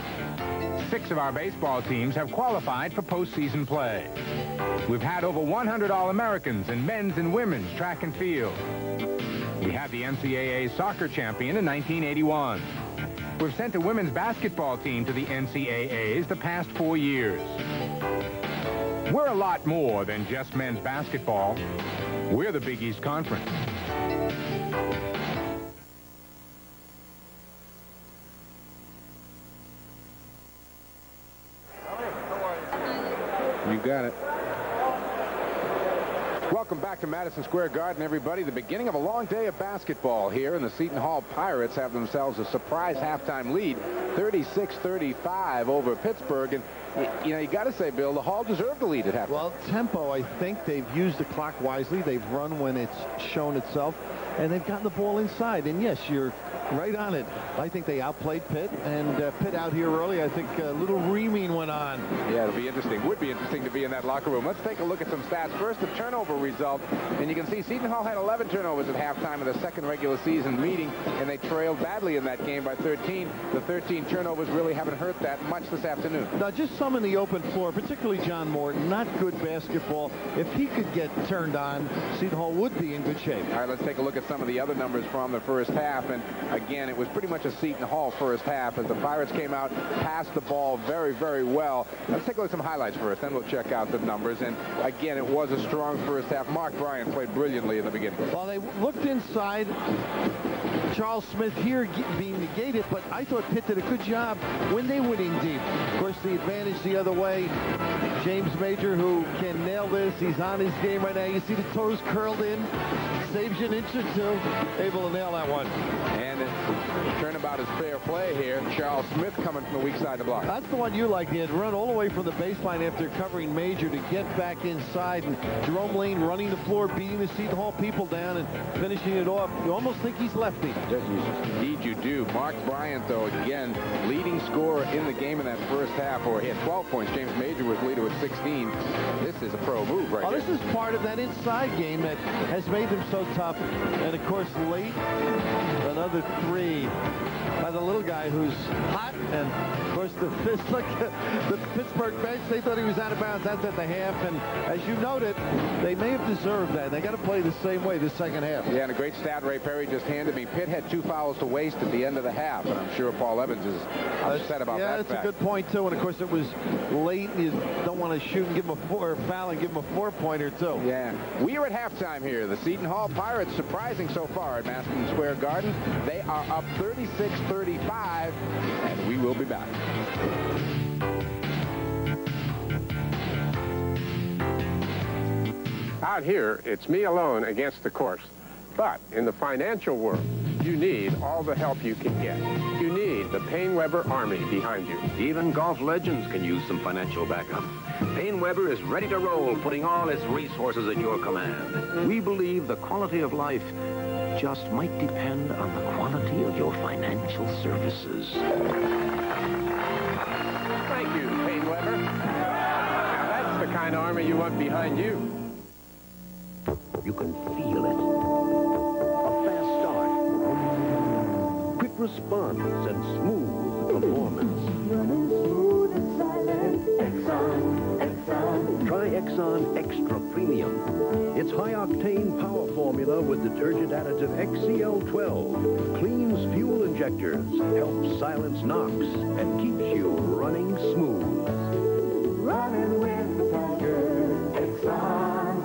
6 of our baseball teams have qualified for postseason play. We've had over 100 All-Americans in men's and women's track and field. We had the NCAA soccer champion in 1981. We've sent a women's basketball team to the NCAAs the past 4 years. We're a lot more than just men's basketball. We're the Big East Conference. You got it. Welcome back to Madison Square Garden, everybody. The beginning of a long day of basketball here, and the Seton Hall Pirates have themselves a surprise halftime lead, 36-35 over Pittsburgh. And, you know, you got to say, Bill, the Hall deserved the lead at halftime. Well, tempo, I think they've used the clock wisely. They've run when it's shown itself, and they've gotten the ball inside. And, yes, you're right on it. I think they outplayed Pitt, and Pitt out here early. I think a little reaming went on. Yeah, it'll be interesting. Would be interesting to be in that locker room. Let's take a look at some stats. First, the turnover result, and you can see Seton Hall had 11 turnovers at halftime of the second regular season meeting, and they trailed badly in that game by 13. The 13 turnovers really haven't hurt that much this afternoon. Now, just some in the open floor, particularly John Morton, not good basketball. If he could get turned on, Seton Hall would be in good shape. All right, let's take a look at some of the other numbers from the first half, and again, it was pretty much a Seton Hall first half as the Pirates came out, passed the ball very, very well. Let's take a look at some highlights first, then we'll check out the numbers. And again, it was a strong first half. Mark Bryant played brilliantly in the beginning. Well, they looked inside. Charles Smith here being negated, but I thought Pitt did a good job when they went in deep. Of course, the advantage the other way. James Major, who can nail this. He's on his game right now. You see the toes curled in. Saves you an inch or two. Able to nail that one. And turnabout is fair play here. Charles Smith coming from the weak side of the block. That's the one you like. He had run all the way from the baseline after covering Major to get back inside. And Jerome Lane running the floor, beating the Seton Hall people down and finishing it off. You almost think he's lefty. Indeed you do. Mark Bryant, though, again, leading scorer in the game in that first half, or he had 12 points. James Major was leader with 16. This is a pro move right here. This is part of that inside game that has made them so tough. And, of course, late, another three by the little guy who's hot. And, of course, the fist, look, the Pittsburgh bench, they thought he was out of bounds. That's at the half. And as you noted, they may have deserved that. They got to play the same way this second half. Yeah, and a great stat Ray Perry just handed me. Pitt had 2 fouls to waste at the end of the half, and I'm sure Paul Evans is upset about that. Yeah, that's a good point, too. And, of course, it was late. You don't want to shoot and give him a foul and give him a 4-pointer, too. Yeah. We are at halftime here. The Seton Hall Pirates surprising so far at Madison Square Garden. They are up 36-35, and we will be back. Out here, it's me alone against the course. But in the financial world, you need all the help you can get. You need the PaineWebber Army behind you. Even golf legends can use some financial backup. PaineWebber is ready to roll, putting all its resources at your command. We believe the quality of life just might depend on the quality of your financial services. Thank you, PaineWebber. Now that's the kind of army you want behind you. You can feel it. A fast start, quick response, and smooth performance. Running smooth and silent. Exxon. Try Exxon Extra Premium. Its high-octane power formula with detergent additive XCL12 cleans fuel injectors, helps silence knocks, and keeps you running smooth. Running with pleasure. Exxon.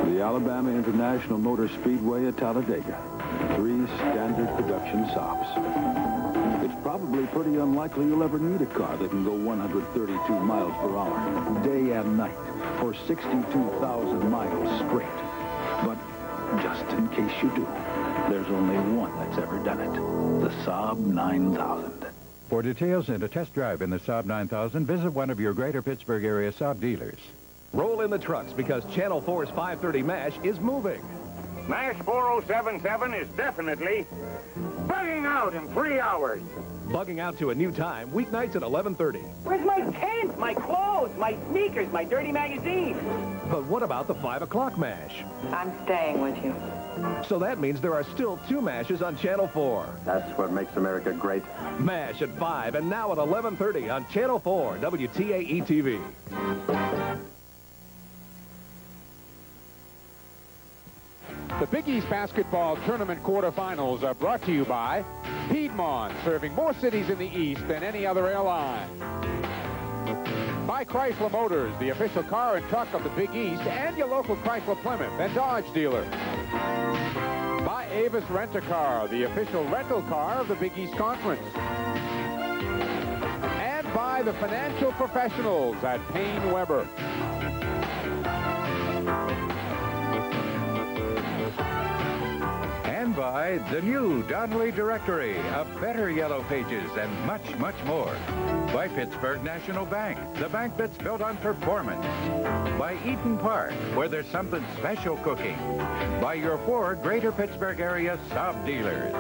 The Alabama International Motor Speedway at Talladega. 3 standard production stops. It's probably pretty unlikely you'll ever need a car that can go 132 miles per hour, day and night, for 62,000 miles straight. But just in case you do, There's only one that's ever done it. The Saab 9000. For details and a test drive in the Saab 9000, visit one of your greater Pittsburgh area Saab dealers. Roll in the trucks because Channel 4's 5:30 MASH is moving. MASH 4077 is definitely bugging out in 3 hours. Bugging out to a new time, weeknights at 11:30. Where's my tent, my clothes, my sneakers, my dirty magazine? But what about the 5 o'clock MASH? I'm staying with you. So that means there are still 2 MASHes on Channel 4. That's what makes America great. MASH at 5 and now at 11:30 on Channel 4, WTAE-TV. The Big East Basketball Tournament quarterfinals are brought to you by Piedmont, serving more cities in the East than any other airline. By Chrysler Motors, the official car and truck of the Big East and your local Chrysler Plymouth and Dodge dealer. By Avis Rent-A-Car, the official rental car of the Big East Conference. And by the financial professionals at Payne Weber. And by the new Donnelly Directory of better Yellow Pages and much, much more. By Pittsburgh National Bank, the bank that's built on performance. By Eton Park, where there's something special cooking. By your 4 greater Pittsburgh area Saab dealers.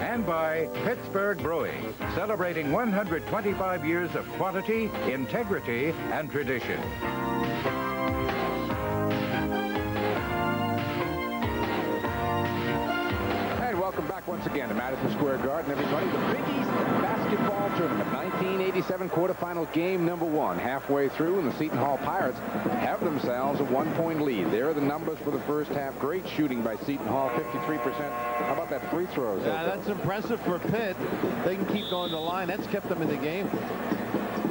And by Pittsburgh Brewing, celebrating 125 years of quality, integrity, and tradition. Welcome back once again to Madison Square Garden, everybody. The Big East Basketball Tournament, 1987 quarterfinal game number 1. Halfway through, and the Seton Hall Pirates have themselves a 1-point lead. There are the numbers for the first half. Great shooting by Seton Hall, 53%. How about that free throws? Yeah, that's impressive for Pitt. They can keep going to the line. That's kept them in the game.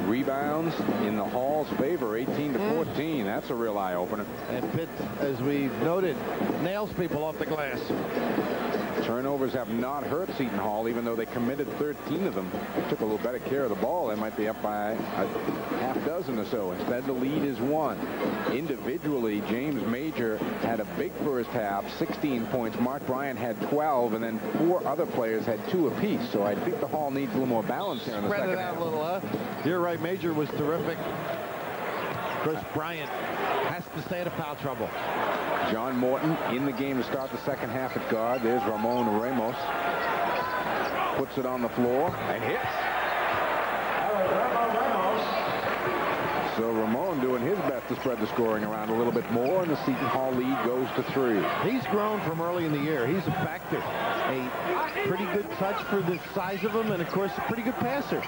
Rebounds in the Hall's favor, 18-14. That's a real eye-opener. And Pitt, as we've noted, nails people off the glass. Turnovers have not hurt Seton Hall, even though they committed 13 of them. Took a little better care of the ball. They might be up by a half dozen or so. Instead, the lead is 1. Individually, James Major had a big first half, 16 points. Mark Bryant had 12, and then 4 other players had 2 apiece. So I think the Hall needs a little more balance here in the second half. Spread it out a little, huh? You're right. Major was terrific. Chris Bryant has to stay out of foul trouble. John Morton in the game to start the second half at guard. There's Ramon Ramos. Puts it on the floor and hits. So Ramon doing his best to spread the scoring around a little bit more, and the Seton Hall lead goes to 3. He's grown from early in the year. He's a factor. A pretty good touch for the size of him, and of course a pretty good passer.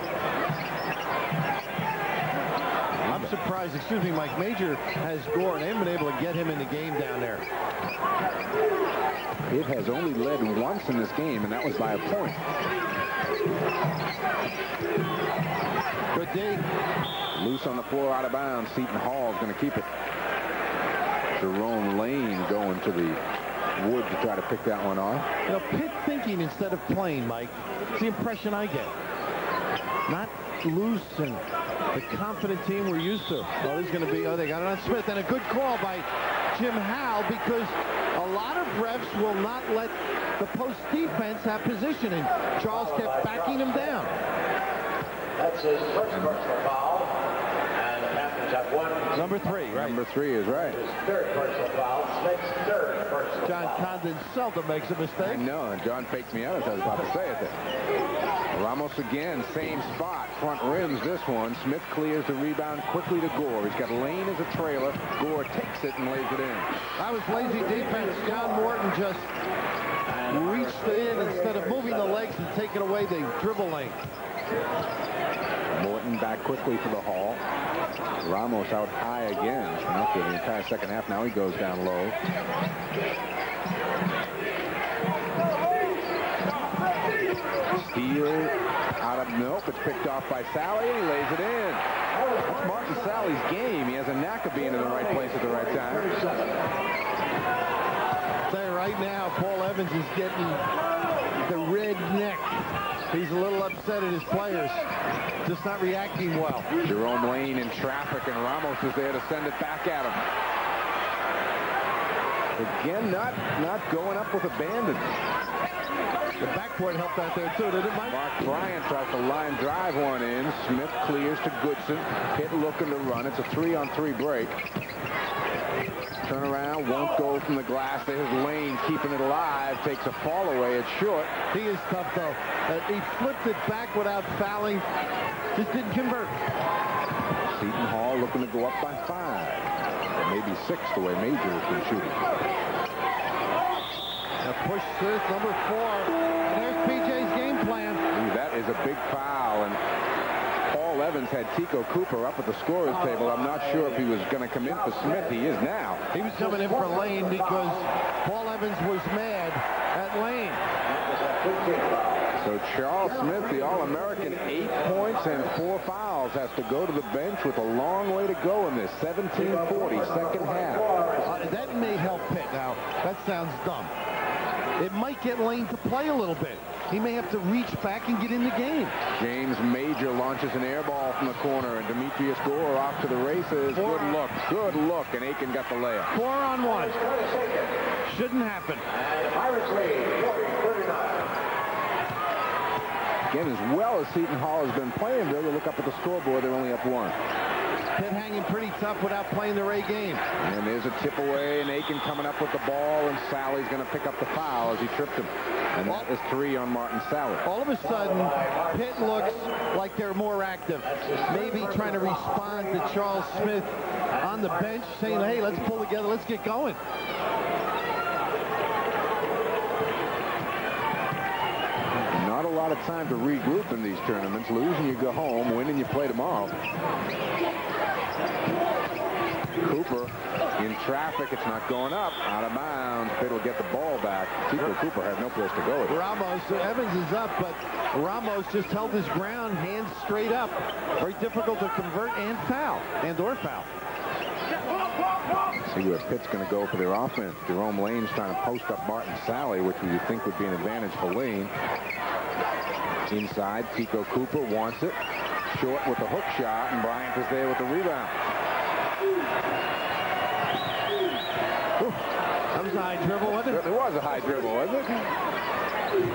I'm surprised, Mike Major has scored. They haven't been able to get him in the game down there. It has only led once in this game, and that was by a point. Good D. Loose on the floor, out of bounds. Seton Hall is going to keep it. Jerome Lane going to the wood to try to pick that one off. You know, Pitt thinking instead of playing, Mike. It's the impression I get. Not loose and the confident team we're used to. Oh, this is going to be, they got it on Smith. And a good call by Jim Howe, because a lot of refs will not let the post defense have position, and Charles kept backing him down. That's his first personal foul, and the Panthers have 1. Number 3. Right. Number 3 is right. His 3rd personal foul. Smith's 3rd personal John foul. Condon seldom makes a mistake. I know, and John faked me out as I was about to say it there. Ramos again, same spot, front rims this one. Smith clears the rebound quickly to Gore. He's got Lane as a trailer. Gore takes it and lays it in. That was lazy defense. John Morton just reached in instead of moving the legs and taking away the dribble lane. Morton back quickly for the Hall. Ramos out high again. Not for the entire second half. Now he goes down low. Steal out of, nope, it's picked off by Sally, and he lays it in. That's Martin Sally's game. He has a knack of being in the right place at the right time. Say right now, Paul Evans is getting the red neck. He's a little upset at his players. Just not reacting well. Jerome Lane in traffic, and Ramos is there to send it back at him. Again, not going up with abandon. The backboard helped out there, too, didn't it, Mike? Mark Bryant tries to line drive one in. Smith clears to Goodson. Pitt looking to run. It's a 3-on-3 break. Turn around, won't go from the glass. There's Lane keeping it alive. Takes a fall away. It's short. He is tough, though. He flipped it back without fouling. Just didn't convert. Seton Hall looking to go up by 5. Or maybe 6 the way Major has been shooting. A push Smith, number 4. And there's PJ's game plan. Ooh, that is a big foul. And Paul Evans had Tico Cooper up at the scorer's table. I'm not sure if he was going to come in for Smith. He is now. He was coming in for Lane because Paul Evans was mad at Lane. So Charles Smith, the All-American, 8 points and 4 fouls, has to go to the bench with a long way to go in this 17-40 second half. That may help Pitt now. That sounds dumb. It might get Lane to play a little bit. He may have to reach back and get in the game. James Major launches an air ball from the corner, and Demetrius Gore off to the races. Good look, and Aiken got the layup. 4-on-1. Shouldn't happen. Again, as well as Seton Hall has been playing, Bill, you look up at the scoreboard, they're only up 1. Pitt hanging pretty tough without playing the Ray game. And there's a tip away, and Aiken coming up with the ball, and Sally's going to pick up the foul as he tripped him. And that is 3 on Martin Sally. All of a sudden, Pitt looks like they're more active. Maybe trying to respond to Charles Smith on the bench, saying, hey, let's pull together, let's get going. Not a lot of time to regroup in these tournaments. Losing, you go home. Winning, you play tomorrow. Cooper in traffic. It's not going up. Out of bounds. Pitt will get the ball back. Tico Cooper had no place to go with it. Ramos, Evans is up, but Ramos just held his ground, hands straight up. Very difficult to convert and foul, or foul. See where Pitt's going to go for their offense. Jerome Lane's trying to post up Martin Sally, which you think would be an advantage for Lane. Inside, Tico Cooper wants it. Short with the hook shot, and Bryant is there with the rebound. That was a high dribble, wasn't it? It was a high dribble, wasn't it?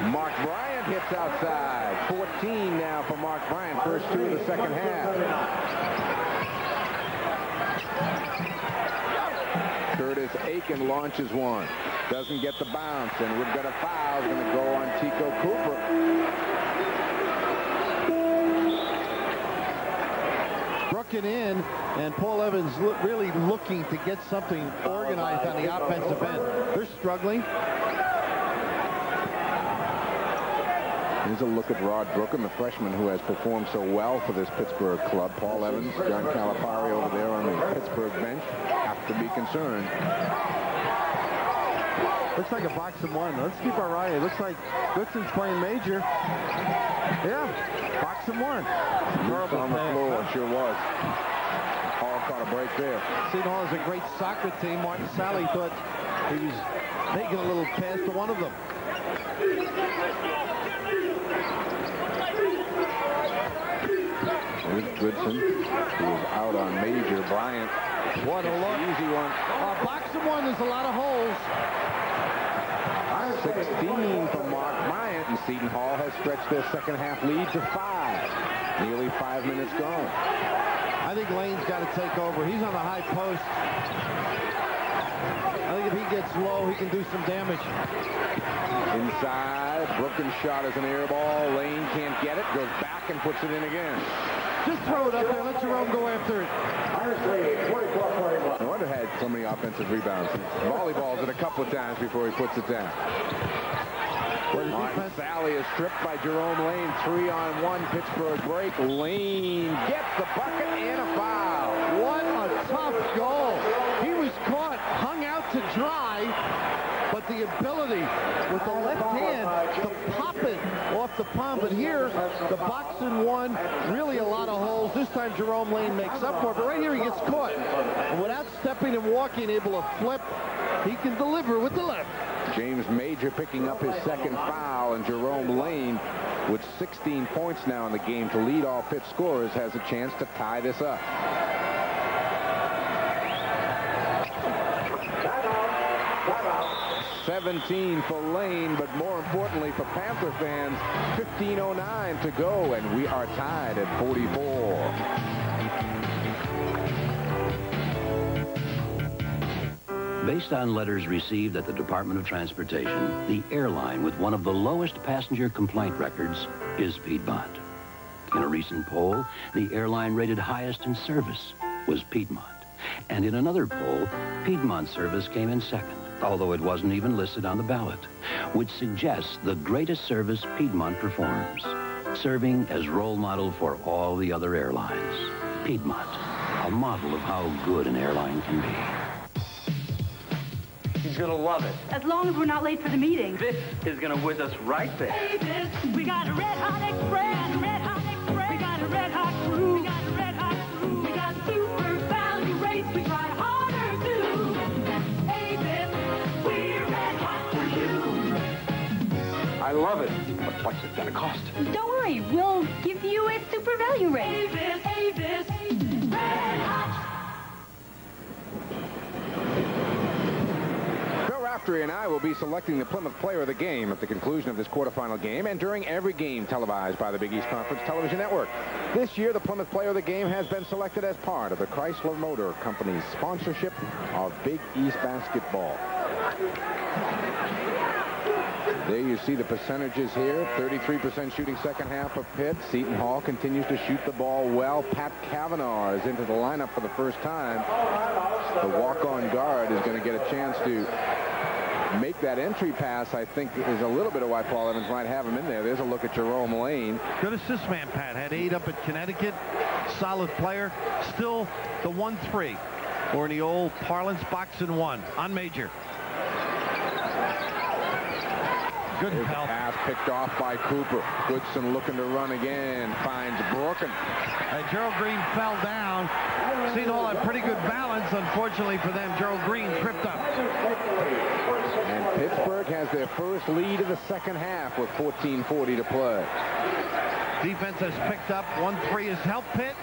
Mark Bryant hits outside. 14 now for Mark Bryant. First 2 of the second half. Curtis Aiken launches one. Doesn't get the bounce, and we've got a foul. Going to go on Tico Cooper. Brooking in, and Paul Evans really looking to get something organized on the offensive end. They're struggling. Here's a look at Rod Brookham, the freshman who has performed so well for this Pittsburgh club. Paul Evans, John Calipari over there on the Pittsburgh bench have to be concerned. Looks like a box of 1. Let's keep our eye. It looks like Goodson's playing major. Yeah, box of 1. Terrible on the floor, sure was. Hall caught a break there. Seton Hall is a great soccer team. Martin Sally thought he was making a little pass to one of them. Here's Goodson, who is out on Major. Bryant. What a look. Easy one. Box of 1, there's a lot of holes. 16 for Mark Bryant, and Seton Hall has stretched their second half lead to 5. Nearly 5 minutes gone. I think Lane's got to take over. He's on the high post. I think if he gets low, he can do some damage. Inside, Brooklyn's shot is an air ball. Lane can't get it, goes back and puts it in again. Just throw it up there. Let Jerome go after it. No wonder had so many offensive rebounds. Volleyballs it a couple of times before he puts it down. Martin Sally is stripped by Jerome Lane. 3-on-1 Pittsburgh break. Lane gets the bucket and a foul. What a tough goal. He was caught, hung out to dry, but the ability with the left hand to pop it off the palm. But here, the box in 1, really a lot of holes. This time Jerome Lane makes up for it, but right here he gets caught. And without stepping and walking, able to flip, he can deliver with the left. James Major picking up his second foul, and Jerome Lane, with 16 points now in the game to lead all Pitt scorers, has a chance to tie this up. Timeout. 17 for Lane, but more importantly for Panther fans, 15:09 to go, and we are tied at 44. Based on letters received at the Department of Transportation, the airline with one of the lowest passenger complaint records is Piedmont. In a recent poll, the airline rated highest in service was Piedmont. And in another poll, Piedmont service came in second, although it wasn't even listed on the ballot, which suggests the greatest service Piedmont performs, serving as role model for all the other airlines. Piedmont, a model of how good an airline can be. He's gonna love it. As long as we're not late for the meeting. This is gonna whiz us right there. Hey, this, we got a red hot express. Red hot express. We got a red hot crew. We got a red hot crew. We got super value rates. We try harder too. Hey, this, we're red hot for you. I love it. But what's it gonna cost? Don't worry, we'll give you a super value rate. Hey, this, red hot. Raftery and I will be selecting the Plymouth Player of the Game at the conclusion of this quarterfinal game and during every game televised by the Big East Conference Television Network. This year, the Plymouth Player of the Game has been selected as part of the Chrysler Motor Company's sponsorship of Big East basketball. There you see the percentages here. 33% shooting second half for Pitt. Seton Hall continues to shoot the ball well. Pat Kavanaugh is into the lineup for the first time. The walk-on guard is going to get a chance to make that entry pass. I think is a little bit of why Paul Evans might have him in there. There's a look at Jerome Lane. Good assist man, Pat. Had 8 up at Connecticut. Solid player. Still the 1-3. Or in the old parlance, boxing 1 on Major. Good help. Pass picked off by Cooper. Goodson looking to run again. Finds Broken. Gerald Green fell down. Seton Hall had pretty good balance. Unfortunately for them, Gerald Green tripped up. And Pittsburgh has their first lead of the second half with 14:40 to play. Defense has picked up. 1-3 has helped Pitt.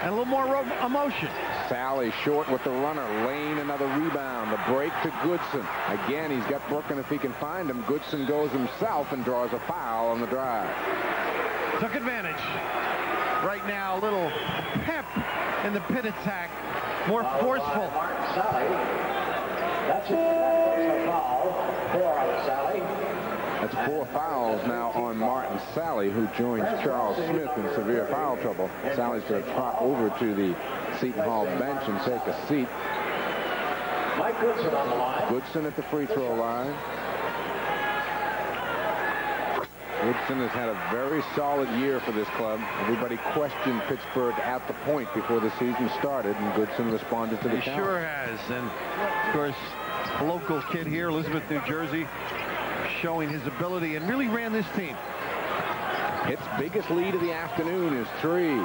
And a little more emotion. Sally short with the runner. Lane another rebound. The break to Goodson. Again, he's got Brooklyn if he can find him. Goodson goes himself and draws a foul on the drive. Took advantage. Right now, a little pep in the Pitt attack. More forceful. That's a foul. 4 on Sally. That's 4 fouls now on Martin Sally, who joins Charles Smith in severe foul trouble. Sally's going to trot over to the Seton Hall bench and take a seat. Mike Goodson on the line. Goodson at the free throw line. Goodson has had a very solid year for this club. Everybody questioned Pittsburgh at the point before the season started, and Goodson responded to the challenge. He sure has. And, of course, a local kid here, Elizabeth, New Jersey, showing his ability and really ran this team. Pitt's biggest lead of the afternoon is 3.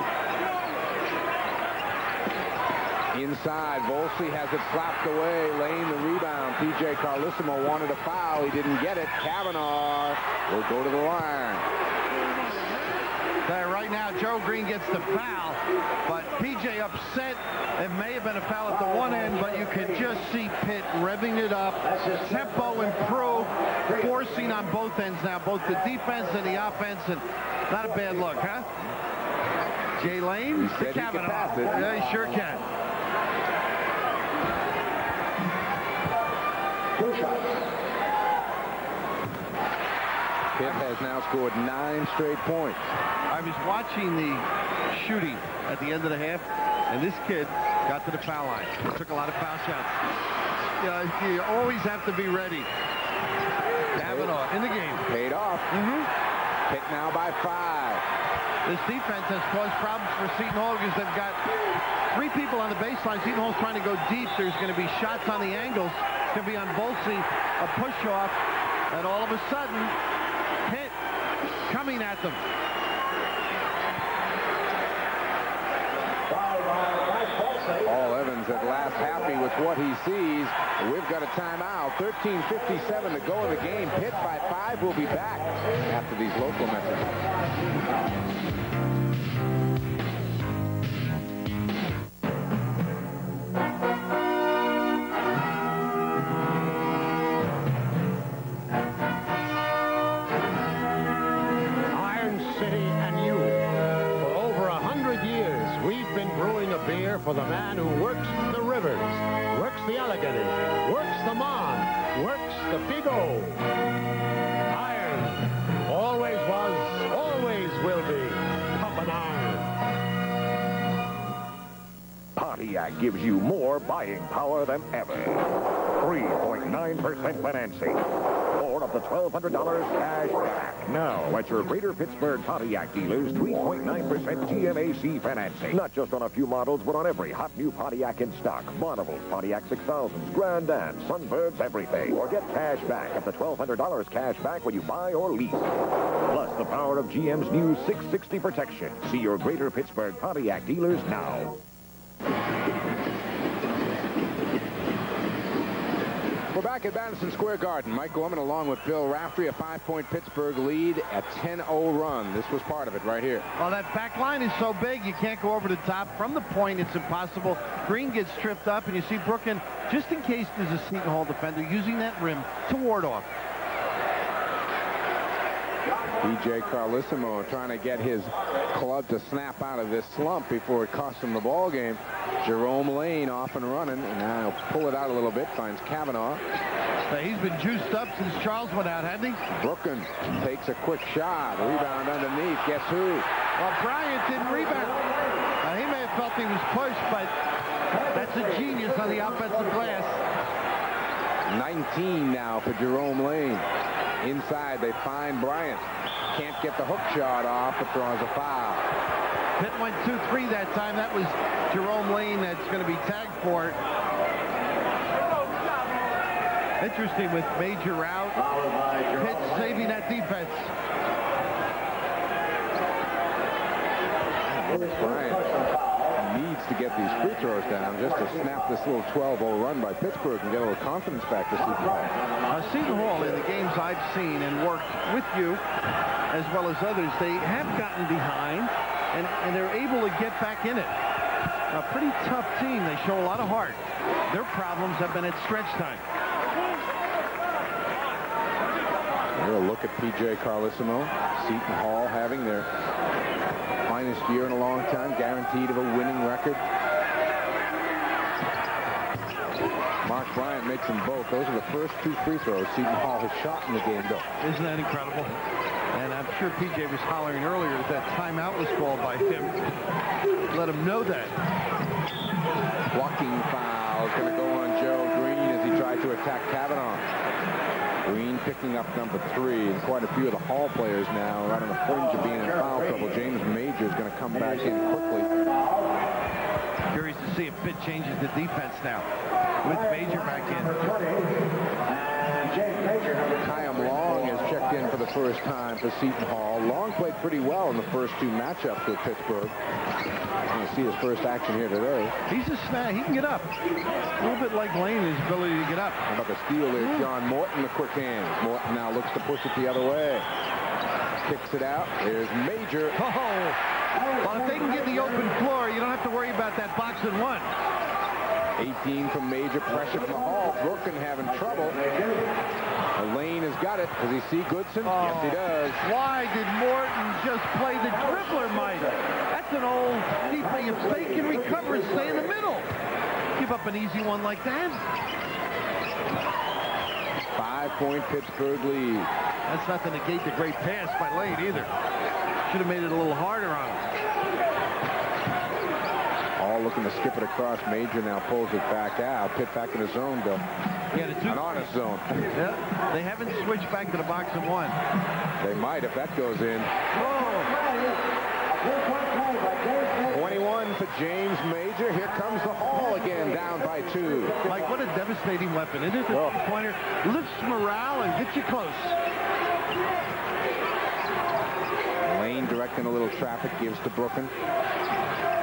Inside, Volsey has it slapped away. Lane the rebound. P.J. Carlissimo wanted a foul. He didn't get it. Kavanaugh will go to the line. Right now, Joe Green gets the foul, but P.J. upset. It may have been a foul at the one end, but you can just see Pitt revving it up. Tempo improved, forcing on both ends now, both the defense and the offense, and not a bad look, huh? Jay Lane to Kavanaugh. Yeah, he sure can. Pitt has now scored 9 straight points. I was watching the shooting at the end of the half, and this kid got to the foul line. He took a lot of foul shots. You always have to be ready. Kavanaugh in the game. Paid off. Pitt now by 5. This defense has caused problems for Seton Hall because they've got 3 people on the baseline. Seton Hall's trying to go deep. There's going to be shots on the angles. It's going to be on Volsey, a push-off, and all of a sudden, Pitt coming at them. Paul Evans at last happy with what he sees. We've got a timeout. 13:57 to go in the game. Pitt by 5 will be back after these local messages. a man who works the rivers, works the Allegheny, works the Mon, works the Big O. Iron. Always was, always will be. Pumping iron. Pontiac gives you more buying power than ever. 3.9% financing. Or up to $1,200 cash back. Now, at your Greater Pittsburgh Pontiac dealers, 3.9% GMAC financing. Not just on a few models, but on every hot new Pontiac in stock. Bonneville's, Pontiac 6000s, Grand Am, Sunbirds, everything. Or get cash back up to $1,200 cash back when you buy or lease. Plus the power of GM's new 660 protection. See your Greater Pittsburgh Pontiac dealers now. We're back at Madison Square Garden. Mike Gorman along with Bill Raftery, a 5-point Pittsburgh lead, a 10-0 run. This was part of it right here. Well, that back line is so big, you can't go over the top. From the point, it's impossible. Green gets tripped up, and you see Brooklyn, just in case there's a Seton Hall defender, using that rim to ward off. P.J. Carlissimo trying to get his club to snap out of this slump before it costs him the ball game. Jerome Lane off and running, and now he'll pull it out a little bit, finds Kavanaugh. He's been juiced up since Charles went out, hasn't he? Brooklyn takes a quick shot. Rebound underneath. Guess who? Well, Bryant didn't rebound. He may have felt he was pushed, but that's a genius on the offensive glass. 19 now for Jerome Lane. Inside, they find Bryant. Can't get the hook shot off, but draws a foul. Pitt went 2-3 that time. That was Jerome Lane that's going to be tagged for it. Interesting with Major out. Pitt saving that defense. Bryant needs to get these free throws down just to snap this little 12-0 run by Pittsburgh and get a little confidence back to Seton Hall. Seton Hall, in the games I've seen and worked with you, as well as others, they have gotten behind, and they're able to get back in it. A pretty tough team. They show a lot of heart. Their problems have been at stretch time. We'll look at P.J. Carlissimo. Seton Hall having their finest year in a long time, guaranteed of a winning record. Mark Bryant makes them both. Those are the first 2 free throws Seton Hall has shot in the game, Bill. Isn't that incredible? And I'm sure P.J. was hollering earlier that timeout was called by him. Let him know that. Blocking foul is going to go on Joe Green as he tried to attack Kavanaugh. Green picking up number 3, and quite a few of the Hall players now right on the fringe of being in foul trouble. James Major is going to come back in quickly. Curious to see if Pitt changes the defense now with Major back in. Chaim Long has checked in for the first time for Seton Hall. Long played pretty well in the first 2 matchups with Pittsburgh. Going to see his first action here today. He's a snag. He can get up. A little bit like Lane, his ability to get up. How about the steal there? John Morton, the quick hands. Morton now looks to push it the other way. Kicks it out. There's Major. Well, if they can get the open floor, you don't have to worry about that box and 1. 18 from Major, pressure from the Hall. Brooklyn having trouble. Lane has got it. Does he see Goodson? Yes, he does. Why did Morton just play the dribbler, Mike? That's an old defense. If they can recover and stay in the middle. Give up an easy one like that. 5-point Pittsburgh lead. That's not to negate the great pass by Lane either. Should have made it a little harder on him. All looking to skip it across. Major now pulls it back out. Pitt back in his zone, Bill. Yeah, an honest zone. Yeah, they haven't switched back to the box and 1. They might if that goes in. 21 for James Major. Here comes the Hall again, down by 2. Mike, what a devastating weapon. It is a pointer. Lifts morale and gets you close. Lane directing a little traffic, gives to Brooklyn.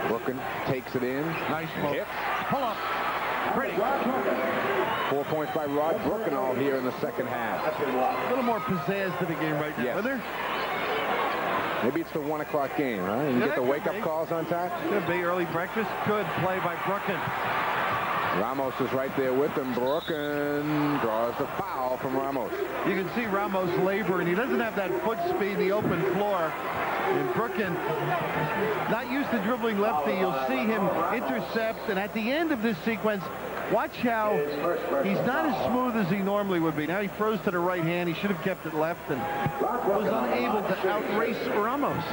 Brooklyn takes it in. Nice move. Hits. Pull up. Pretty. 4 points by Rod Brooklyn all here in the second half. A little more pizzazz to the game right now, isn't there? Maybe it's the 1 o'clock game, huh? You get the wake-up calls on time? Could be early breakfast. Good play by Brooklyn. Ramos is right there with him. Brooklyn draws the foul from Ramos. You can see Ramos laboring. He doesn't have that foot speed in the open floor. And Brooken, not used to dribbling lefty, you'll see him intercept, and at the end of this sequence, watch how he's not as smooth as he normally would be. Now he froze to the right hand. He should have kept it left and was unable to outrace Ramos.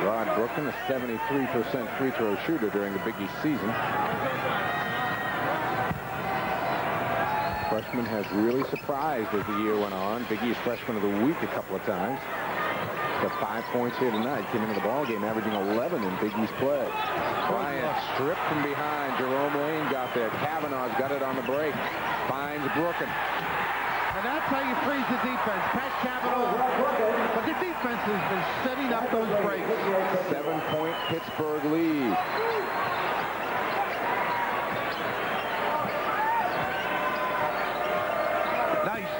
Rod Brooken, a 73% free throw shooter during the Big East season. Freshman has really surprised as the year went on. Big East Freshman of the Week a couple of times. Got 5 points here tonight. Came into the ball game averaging 11 in Big East play. Bryant stripped from behind. Jerome Lane got there. Kavanaugh's got it on the break. Finds Brooken. And that's how you freeze the defense. Pat Kavanaugh. But the defense has been setting up those breaks. 7-point Pittsburgh lead.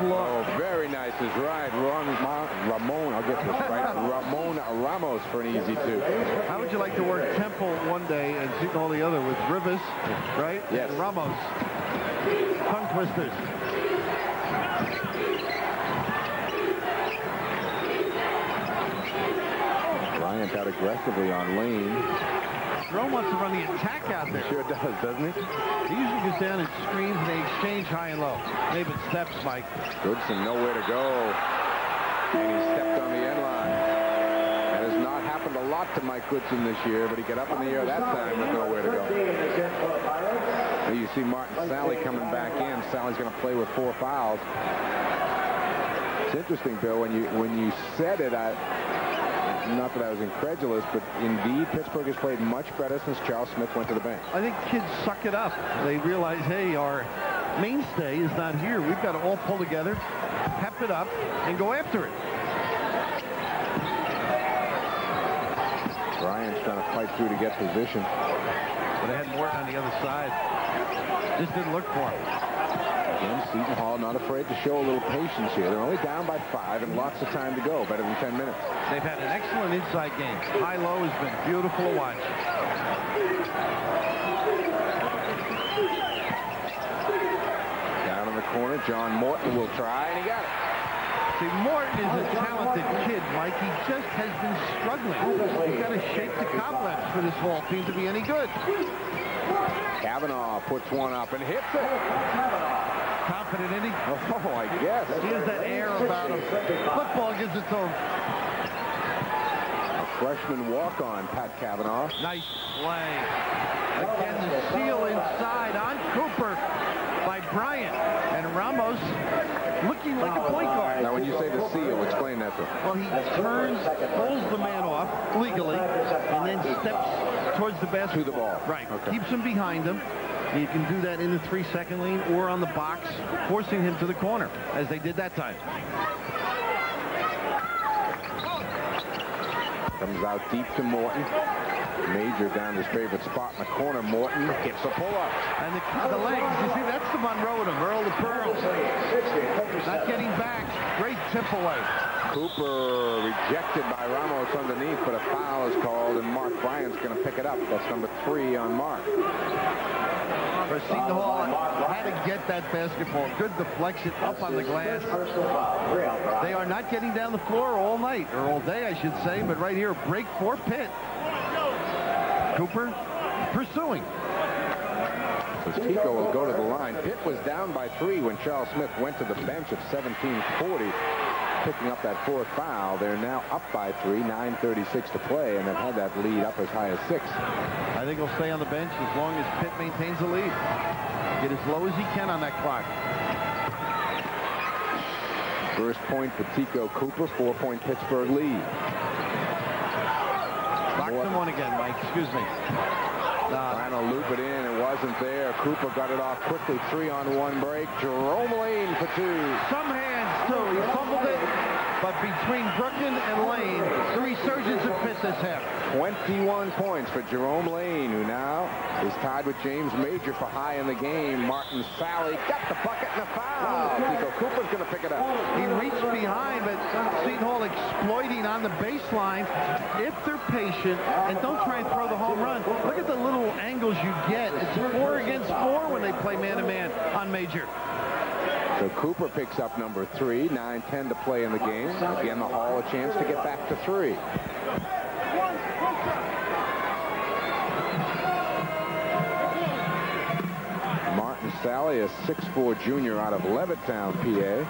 Oh, very nice is right. Ramon, I'll get this right. Ramon Ramos for an easy two. How would you like to work Temple one day and Seton all the other with Rivas, right? Yes. And Ramos. Tongue twisters. Bryant out aggressively on Lane. Jerome wants to run the attack out there. Sure does, doesn't he? He usually gets down and screens, and they exchange high and low. Maybe it steps, Mike. Goodson nowhere to go. And he stepped on the end line. That has not happened a lot to Mike Goodson this year, but he got up in the air that time with nowhere to go. Now you see Martin Sally coming back in. Sally's going to play with 4 fouls. It's interesting, Bill, when you said it, not that I was incredulous, but indeed Pittsburgh has played much better since Charles Smith went to the bench. I think kids suck it up. They realize, hey, our mainstay is not here. We've got to all pull together, pep it up, and go after it. Bryant's trying to fight through to get position. But they had Morton on the other side. Just didn't look for him. Again, Seton Hall not afraid to show a little patience here. They're only down by 5 and lots of time to go. Better than 10 minutes. They've had an excellent inside game. High-low has been beautiful to watch. Down in the corner, John Morton will try, and he got it. See, Morton is a talented kid, Mike. He just has been struggling. He's got to shape the cobwebs for this Hall team to be any good. Kavanaugh puts one up and hits it. Confident, isn't he? Oh, I guess. He has that air about him. Football gives it to him. A freshman walk-on, Pat Kavanaugh. Nice play. Again, the steal inside on Cooper by Bryant. And Ramos looking like a point guard. Now, when you say the seal, explain that to him. Well, he turns, pulls the man off legally, and then steps towards the basket. To the ball. Right. Okay. Keeps him behind him. You can do that in the 3-second lane or on the box, forcing him to the corner, as they did that time. Comes out deep to Morton. Major down his favorite spot in the corner. Morton gets a pull-up. And the legs, you see, that's the Monroe to him, Earl the Pearl. Not getting back. Great tip away. Cooper rejected by Ramos underneath, but a foul is called, and Mark Bryant's going to pick it up. That's number 3 on Mark. For Seton Hall, had to get that basketball. Good deflection up on the glass. They are not getting down the floor all night, or all day, I should say, but right here, break for Pitt. Cooper pursuing. So Tico will go to the line. Pitt was down by 3 when Charles Smith went to the bench at 17:40. Picking up that 4th foul. They're now up by 3, 9:36 to play, and they've had that lead up as high as 6. I think he'll stay on the bench as long as Pitt maintains the lead. Get as low as he can on that clock. First point for Tico Cooper, 4-point Pittsburgh lead. Lock them one again, Mike. Excuse me. Trying to loop it in. It wasn't there. Cooper got it off quickly. 3-on-1 break. Jerome Lane for 2. Some hands, too. He fumbled it. But between Brooklyn and Lane, the resurgence of Pitt this half. 21 points for Jerome Lane, who now is tied with James Major for high in the game. Martin Sally got the bucket and a foul. Tico Cooper's going to pick it up. He reached behind, but Seton Hall exploiting on the baseline if they're patient and don't try and throw the home run. Look at the little angles you get. It's 4 against 4 when they play man-to-man on Major. So Cooper picks up number 3, 9-10 to play in the game. Again, the Hall a chance to get back to 3. Martin Sally, a 6'4" junior out of Levittown, PA.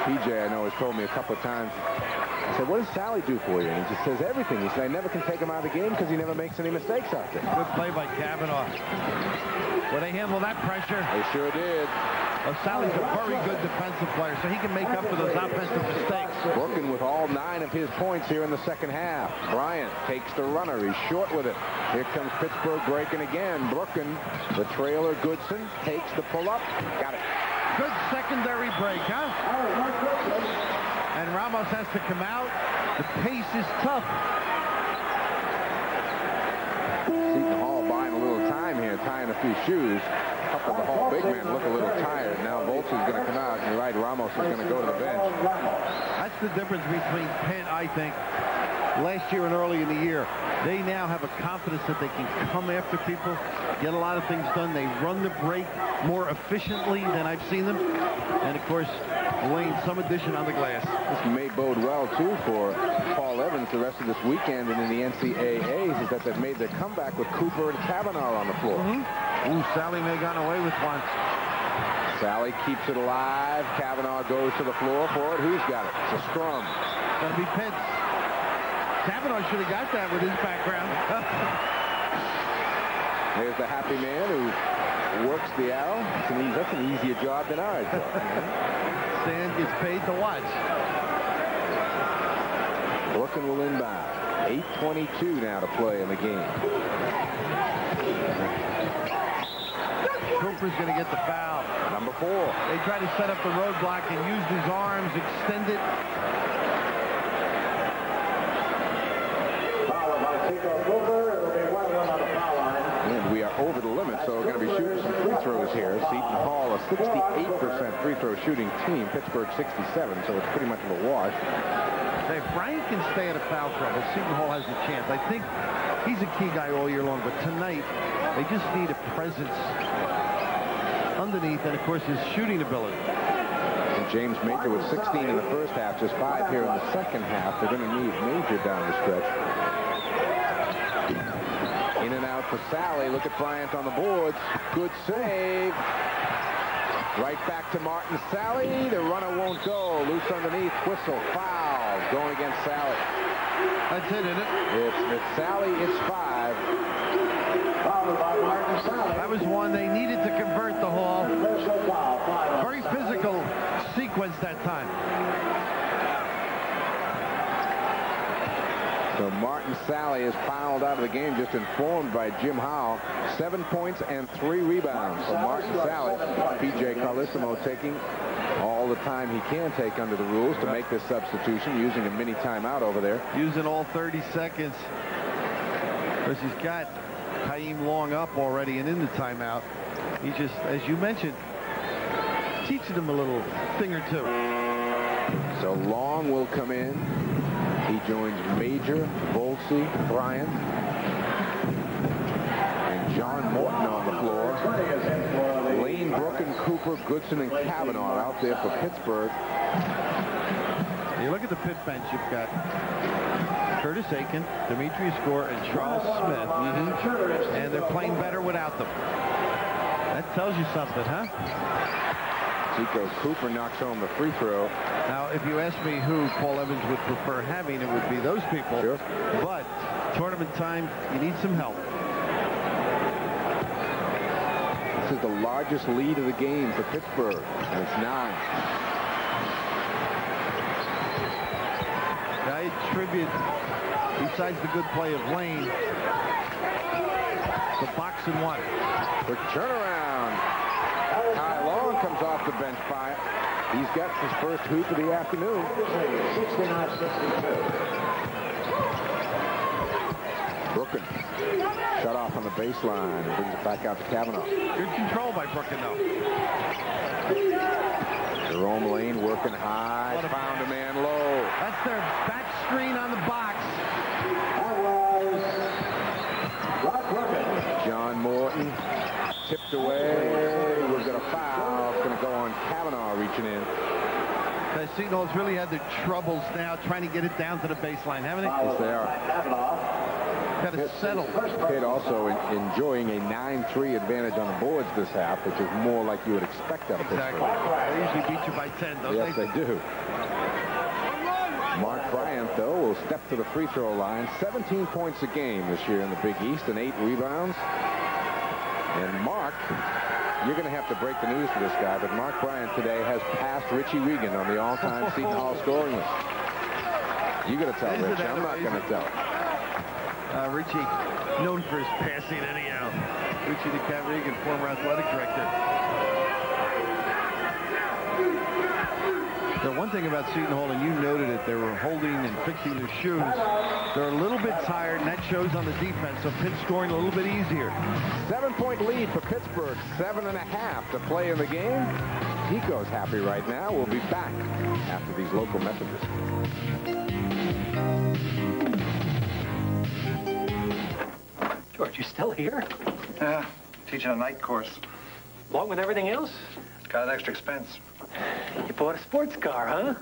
PJ, I know, has told me a couple of times. I said, what does Sally do for you? And he just says everything. He said, I never can take him out of the game because he never makes any mistakes out there. Good play by Kavanaugh. Will they handle that pressure? They sure did. Well, Sally's a very good defensive player, so he can make up for those offensive mistakes. Brooklyn with all 9 of his points here in the second half. Bryant takes the runner. He's short with it. Here comes Pittsburgh breaking again. Brooklyn, the trailer, Goodson, takes the pull-up. Got it. Good secondary break, huh? And Ramos has to come out. The pace is tough. Seton Hall buying a little time here, tying a few shoes. A couple of the Hall big men look a little tired. Now Volt's is going to come out. You're right, Ramos is going to go to the bench. That's the difference between Pitt, I think, last year and early in the year. They now have a confidence that they can come after people, get a lot of things done. They run the break more efficiently than I've seen them. And, of course, Lane, some addition on the glass. This may bode well, too, for Paul Evans the rest of this weekend and in the NCAAs, is that they've made their comeback with Cooper and Kavanaugh on the floor. Ooh, Sally may have gone away with one. Sally keeps it alive. Kavanaugh goes to the floor for it. Who's got it? It's a scrum. It's going to be Pitt's. Kavanaugh should have got that with his background. There's the happy man who works the arrow. That's an easier job than ours. Stan gets paid to watch. Brooklyn will inbound. 8:22 now to play in the game. Cooper's going to get the foul. Number 4. They try to set up the roadblock and use his arms, extend it. And we are over the limit, so we're going to be shooting some free throws here. Seton Hall, a 68% free throw shooting team. Pittsburgh, 67, so it's pretty much of a wash. If Bryant can stay out of foul trouble, Seton Hall has a chance. I think he's a key guy all year long, but tonight they just need a presence underneath and, of course, his shooting ability. And James Major with 16 in the first half, just 5 here in the second half. They're going to need Major down the stretch. In and out for Sally. Look at Bryant on the boards. Good save. Right back to Martin Sally. The runner won't go. Loose underneath. Whistle. Foul. Going against Sally. That's it, isn't it? It's Sally. It's 5. That was one they needed to convert the Hall. Very physical sequence that time. So Martin Sally is fouled out of the game, just informed by Jim Howe. 7 points and 3 rebounds for Martin Sally. P.J. Carlissimo taking all the time he can take under the rules to make this substitution, using a mini timeout over there. Using all 30 seconds. Because he's got Haim Long up already and in the timeout. He just, as you mentioned, teaching him a little thing or two. So Long will come in. He joins Major, Volsey, Bryant, and John Morton on the floor. Lane, Brooklyn, Cooper, Goodson, and Kavanaugh out there for Pittsburgh. You look at the Pitt bench, you've got Curtis Aiken, Demetrius Gore, and Charles Smith. And they're playing better without them. That tells you something, huh? Tico Cooper knocks home the free throw. Now, if you ask me who Paul Evans would prefer having, it would be those people. Sure. But tournament time, you need some help. This is the largest lead of the game for Pittsburgh, and it's 9. I attribute, besides the good play of Lane, the box and one. Quick turnaround. Ty Long comes off the bench by it. He's got his first hoop of the afternoon. 69-62. Brooklyn shut off on the baseline and brings it back out to Kavanaugh. Good control by Brooklyn, though. Jerome Lane working high, found a man low. That's their back screen on the box. That was Brock Brooklyn. John Morton tipped away. We've got a foul. It's going to go on Kavanaugh reaching in. The Seton Hall's really had their troubles now trying to get it down to the baseline, haven't they? Yes, they are. Got to settle. Pitt also enjoying a 9-3 advantage on the boards this half, which is more like you would expect out of Exactly. Pittsburgh. They usually beat you by 10, don't Yes, they do. Mark Bryant, though, will step to the free throw line. 17 points a game this year in the Big East and 8 rebounds. And Mark, you're going to have to break the news to this guy, but Mark Bryant today has passed Richie Regan on the all-time Seton Hall scoring list. You got to tell Rich. I'm not going to tell. Richie, known for his passing anyhow. Richie the Cat Regan, former athletic director. The one thing about Seton Hall, and you noted it, they were holding and fixing their shoes. They're a little bit tired, and that shows on the defense, so Pitt scoring a little bit easier. 7-point lead for Pittsburgh, 7.5 to play in the game. Pico's happy right now. We'll be back after these local messages. George, you still here? Yeah, teaching a night course. Along with everything else? Got an extra expense. You bought a sports car, huh?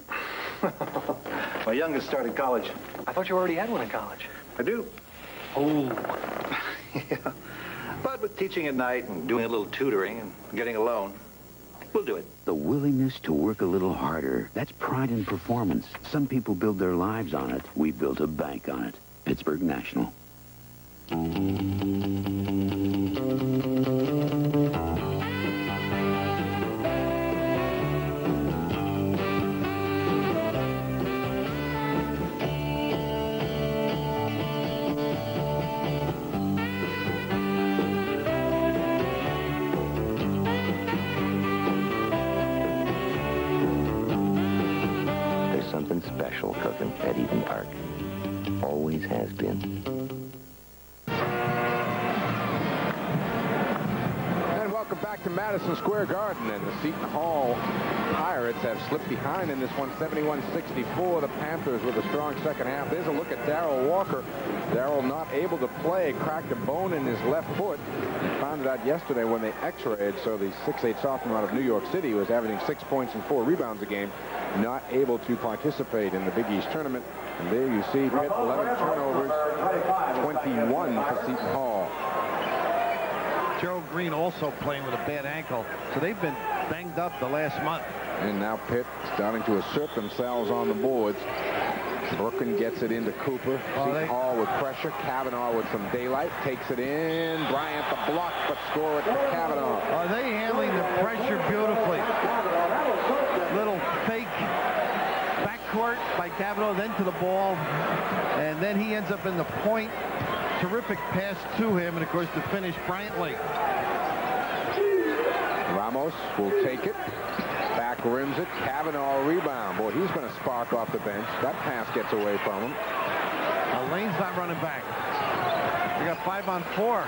My youngest started college. I thought you already had one in college. I do. Oh. Yeah. But with teaching at night and doing a little tutoring and getting a loan, we'll do it. The willingness to work a little harder, that's pride in performance. Some people build their lives on it. We built a bank on it. Pittsburgh National. There's something special cooking at Eden Park. Always has been. And welcome back to Madison Square Garden. And the Seton Hall Pirates have slipped behind in this one, 71-64. The Panthers with a strong second half. There's a look at Darrell Walker. Darrell not able to play, cracked a bone in his left foot. He found it out yesterday when they x-rayed, so the 6'8 sophomore out of New York City was averaging 6 points and 4 rebounds a game, not able to participate in the Big East tournament. And there you see Pitt, 11 turnovers, 21 for Seton Hall. Gerald Green also playing with a bad ankle, so they've been banged up the last month. And now Pitt starting to assert themselves on the boards. Brooklyn gets it into Cooper. Seton Hall with pressure. Kavanaugh with some daylight. Takes it in. Bryant the block, but score it for Kavanaugh. Are they handling the pressure beautifully? Little fake backcourt by Kavanaugh, then to the ball. And then he ends up in the point. Terrific pass to him. And, of course, the finish, Bryant late. Ramos will take it. Back rims it. Kavanaugh rebound. Boy, he's going to spark off the bench. That pass gets away from him. Lane's not running back. We got 5 on 4.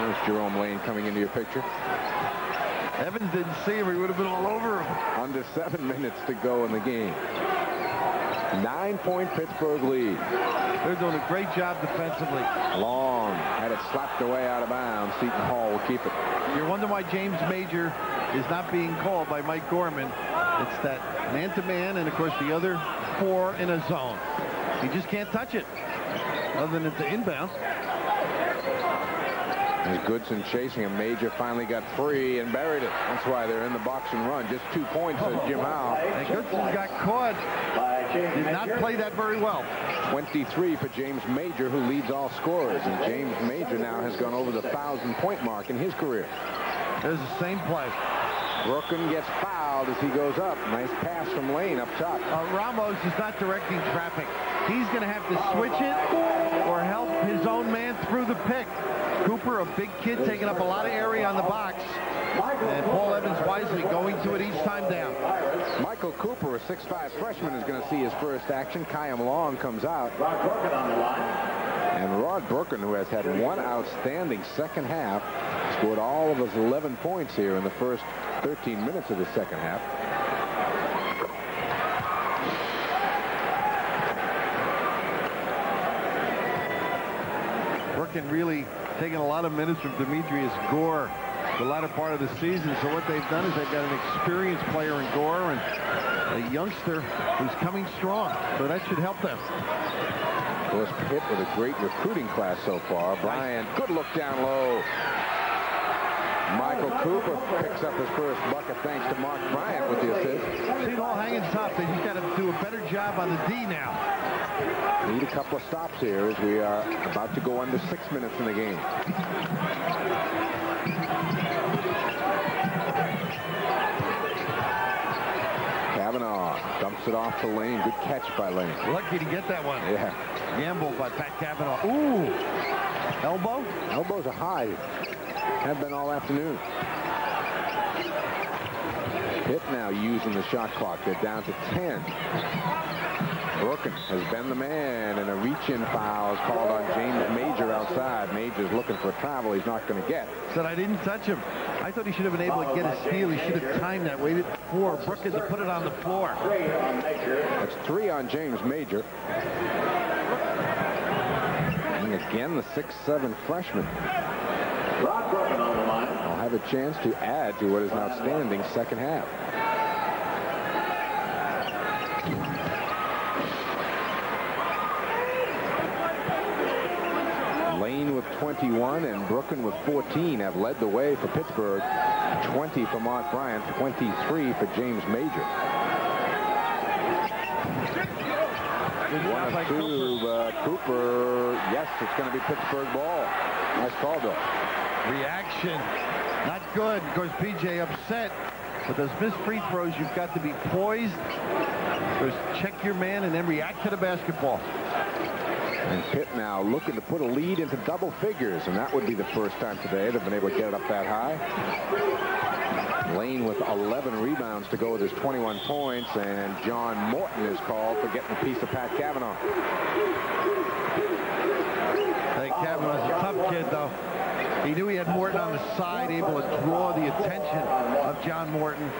There's Jerome Lane coming into your picture. Evans didn't see him. He would have been all over him. Under 7 minutes to go in the game. 9-point Pittsburgh lead. They're doing a great job defensively. Long had it slapped away out of bounds. Seton Hall will keep it. You're wondering why James Major is not being called by Mike Gorman. It's that man-to-man and, of course, the other 4 in a zone. He just can't touch it other than it's an inbound. As Goodson chasing him, Major finally got free and buried it. That's why they're in the box and run. Just 2 points at Jim Howe. And Goodson got caught. Did not play that very well. 23 for James Major, who leads all scorers. And James Major now has gone over the 1,000-point mark in his career. There's the same play. Brooklyn gets fouled as he goes up. Nice pass from Lane up top. Ramos is not directing traffic. He's going to have to switch it or help his own man through the pick. Cooper, a big kid, taking up a lot of area on the box. And Paul Evans wisely going to it each time down. Michael Cooper, a 6'5 freshman, is going to see his first action. Kyan Long comes out. And Rod Brooken, who has had one outstanding second half, scored all of his 11 points here in the first 13 minutes of the second half. Brooken really taking a lot of minutes from Demetrius Gore the latter part of the season. So what they've done is they've got an experienced player in Gore and a youngster who's coming strong. So that should help them. Of course, Pitt with a great recruiting class so far. Bryant, good look down low. Michael Cooper picks up his first bucket thanks to Mark Bryant with the assist. Seton Hall hanging tough. They just got to do a better job on the D now. Need a couple of stops here as we are about to go under 6 minutes in the game. Kavanaugh dumps it off to Lane. Good catch by Lane. Lucky to get that one. Yeah. Gamble by Pat Kavanaugh. Ooh. Elbow? Elbows are high. Have been all afternoon. Pitt now using the shot clock. They're down to 10. Brooken has been the man, and a reach-in foul is called on James Major outside. Major's looking for a travel he's not going to get. Said I didn't touch him. I thought he should have been able to get a steal. He should have timed that, waited for Brooken to put it on the floor. That's 3 on James Major. And again, the 6'7 freshman will have a chance to add to what is an outstanding second half. Lane with 21 and Brooken with 14 have led the way for Pittsburgh. 20 for Mark Bryant, 23 for James Major. 1 of 2, Cooper, yes, it's going to be Pittsburgh ball. Nice call, Bill. Reaction, not good. Of course, PJ upset. But those missed free throws, you've got to be poised. First, check your man and then react to the basketball. And Pitt now looking to put a lead into double figures, and that would be the first time today they've been able to get it up that high. Lane with 11 rebounds to go with his 21 points, and John Morton is called for getting a piece of Pat Kavanaugh. Hey, Kavanaugh's a tough kid, though. He knew he had Morton on the side, able to draw the attention of John Morton.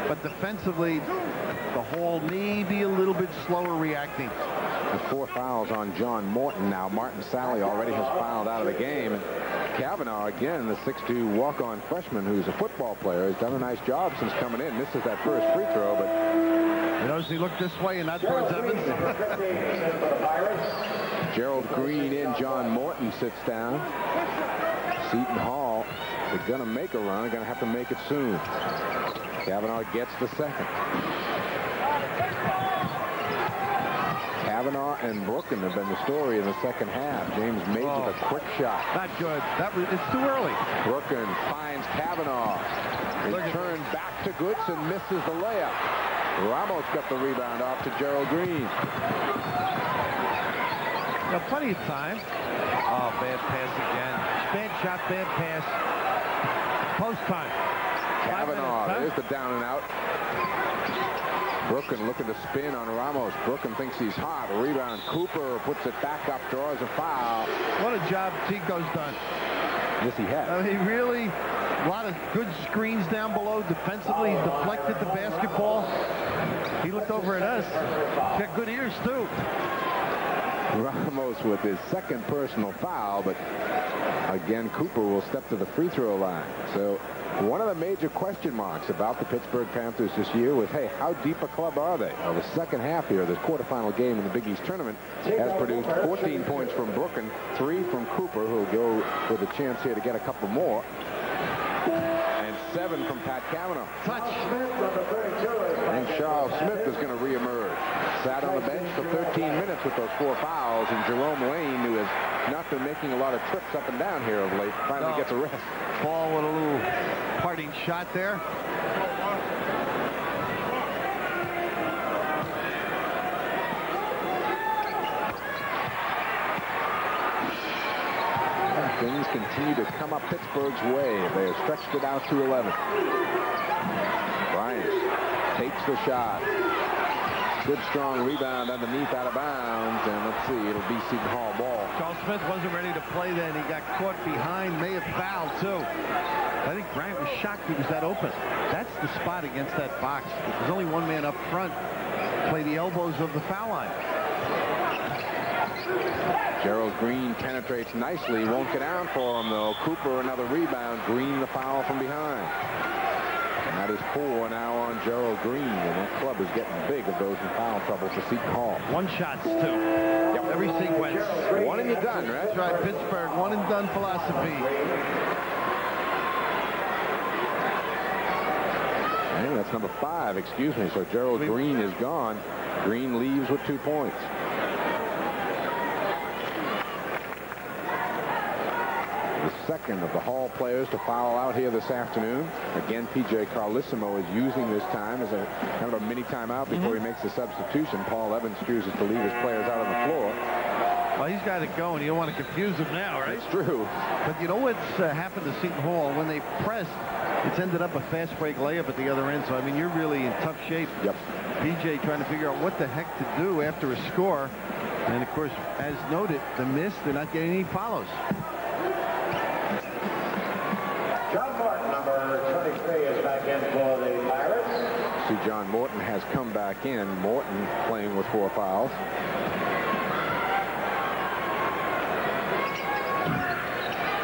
But defensively, the Hall may be a little bit slower reacting. The 4 fouls on John Morton now. Martin Sally already has fouled out of the game. And Kavanaugh, again, the 6'2 walk-on freshman who's a football player, has done a nice job since coming in. Misses that first free throw, but... You notice he looked this way and not towards Evans. Gerald Green in, John Morton sits down. Seton Hall, they're going to make a run. They're going to have to make it soon. Kavanaugh gets the second. Kavanaugh and Brooken have been the story in the second half. James Major, a quick shot. Not good. It's too early. Brooken finds Kavanaugh. Return back to Goodson, misses the layup. Ramos got the rebound off to Gerald Green. Now, plenty of time. Oh, bad pass again. Bad shot, bad pass. Post time. Kavanaugh, there's the down and out. Brooken looking to spin on Ramos. Brooken thinks he's hot. A rebound. Cooper puts it back up, draws a foul. What a job Tico's done. Yes, he has. I mean, really, a lot of good screens down below. Defensively, he deflected the basketball. He looked over at us. Got good ears, too. Ramos with his second personal foul, but again, Cooper will step to the free throw line. So one of the major question marks about the Pittsburgh Panthers this year was, hey, how deep a club are they? Well, the second half here, this quarterfinal game in the Big East tournament, has produced 14 points from Brooken, 3 from Cooper, who will go with a chance here to get a couple more, and 7 from Pat Kavanaugh. Touch. And Charles Smith is going to reemerge. Sat on the bench for 13 minutes with those 4 fouls, and Jerome Lane, who has not been making a lot of trips up and down here of late, finally gets a rest. Ball with a little parting shot there. And things continue to come up Pittsburgh's way. They have stretched it out to 11. Bryant takes the shot. Good strong rebound underneath, out of bounds, and let's see, it'll be Seton Hall ball. Charles Smith wasn't ready to play then. He got caught behind, may have fouled too. I think Bryant was shocked he was that open. That's the spot against that box. There's only one man up front. Play the elbows of the foul line. Gerald Green penetrates nicely. Won't get down for him, though. Cooper, another rebound. Green, the foul from behind. And that is 4 now on Gerald Green. And that club is getting big of those in foul trouble for Seton Hall. One shots, too. Yep. Every sequence. One and you're done, right? That's right. Pittsburgh, one and done philosophy. And that's number 5, excuse me. So Gerald Green is gone. Green leaves with 2 points. Second of the Hall players to foul out here this afternoon. Again, P.J. Carlissimo is using this time as a kind of a mini timeout before he makes the substitution. Paul Evans chooses to leave his players out on the floor. Well, he's got it going. You don't want to confuse him now, right? It's true. But you know what's happened to Seton Hall? When they pressed, it's ended up a fast break layup at the other end. So, I mean, you're really in tough shape. Yep. P.J. trying to figure out what the heck to do after a score. And, of course, as noted, the miss, they're not getting any follows. John Morton, number 23, is back in for the Pirates. See, John Morton has come back in. Morton playing with 4 fouls.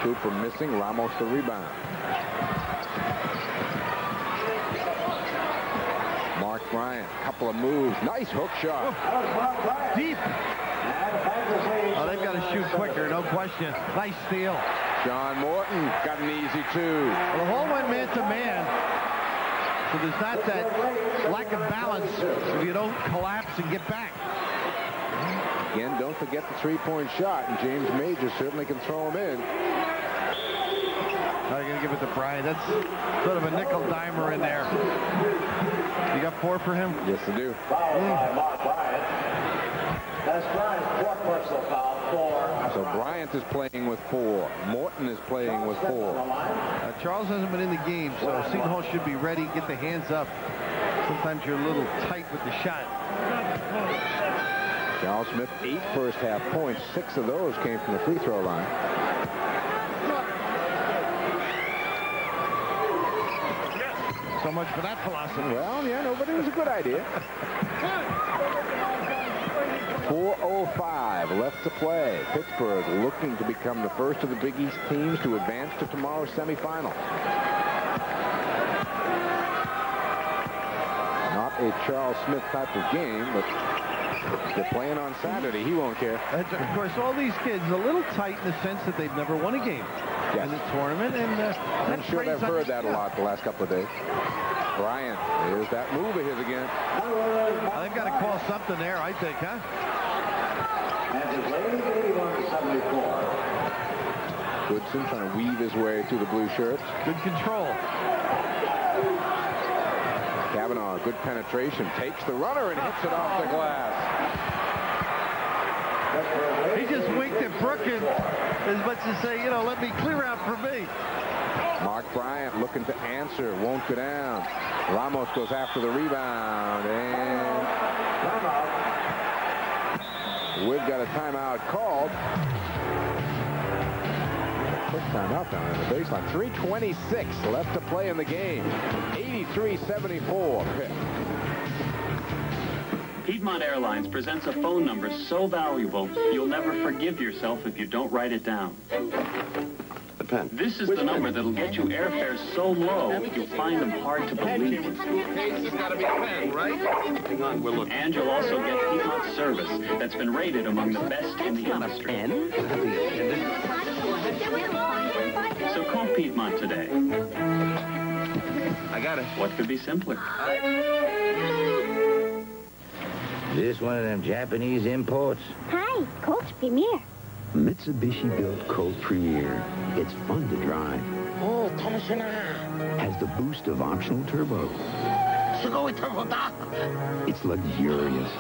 Cooper missing. Ramos the rebound. Mark Bryant, couple of moves. Nice hook shot. Deep. Oh, they've got to shoot quicker, no question. Nice steal. John Morton got an easy 2. Well, the Hall went man-to-man. So there's not that lack of balance if you don't collapse and get back. Again, don't forget the 3-point shot, and James Major certainly can throw him in. I'm going to give it to Bryant. That's sort of a nickel dimer in there. You got 4 for him? Yes, I do. Foul by Mark Bryant. That's Bryant's 4th personal foul. 4. So Bryant is playing with 4. Morton is playing with 4. Charles hasn't been in the game, so Seton Hall should be ready. Get the hands up. Sometimes you're a little tight with the shot. Charles Smith, 8 first-half points. 6 of those came from the free throw line. So much for that philosophy. Well, yeah, no, but it was a good idea. 4:05 left to play. Pittsburgh looking to become the first of the Big East teams to advance to tomorrow's semifinal. Not a Charles Smith type of game, but they're playing on Saturday. He won't care. Of course, all these kids a little tight in the sense that they've never won a game in the tournament. And I'm sure they've heard that a lot the last couple of days. Bryant, there's that move of his again. Well, they've got to call something there, I think, huh? Goodson trying to weave his way through the blue shirts. Good control. Kavanaugh, good penetration, takes the runner and hits it off the glass. He just winked at Brooklyn as much as say, you know, let me clear out for me. Mark Bryant looking to answer, won't go down. Ramos goes after the rebound, and we've got a timeout called. Quick timeout down in the baseline. 3:26 left to play in the game. 83-74 Pitt. Piedmont Airlines presents a phone number so valuable, you'll never forgive yourself if you don't write it down. The pen. This is the number that'll get you airfares so low, you'll find them hard to believe. It's got to be a pen, right? Hang on, we'll look. And you'll also get Piedmont service that's been rated among the best in the industry. So call Piedmont today. I got it. What could be simpler? This one of them Japanese imports? Hi, Colt Premier. Mitsubishi built Colt Premier. It's fun to drive. Oh, Tomoshina. Has the boost of optional turbo. It's luxurious.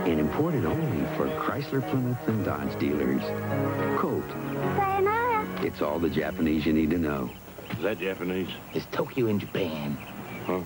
and imported only for Chrysler, Plymouth, and Dodge dealers. Colt. Sayonara. It's all the Japanese you need to know. Is that Japanese? It's Tokyo in Japan. Huh?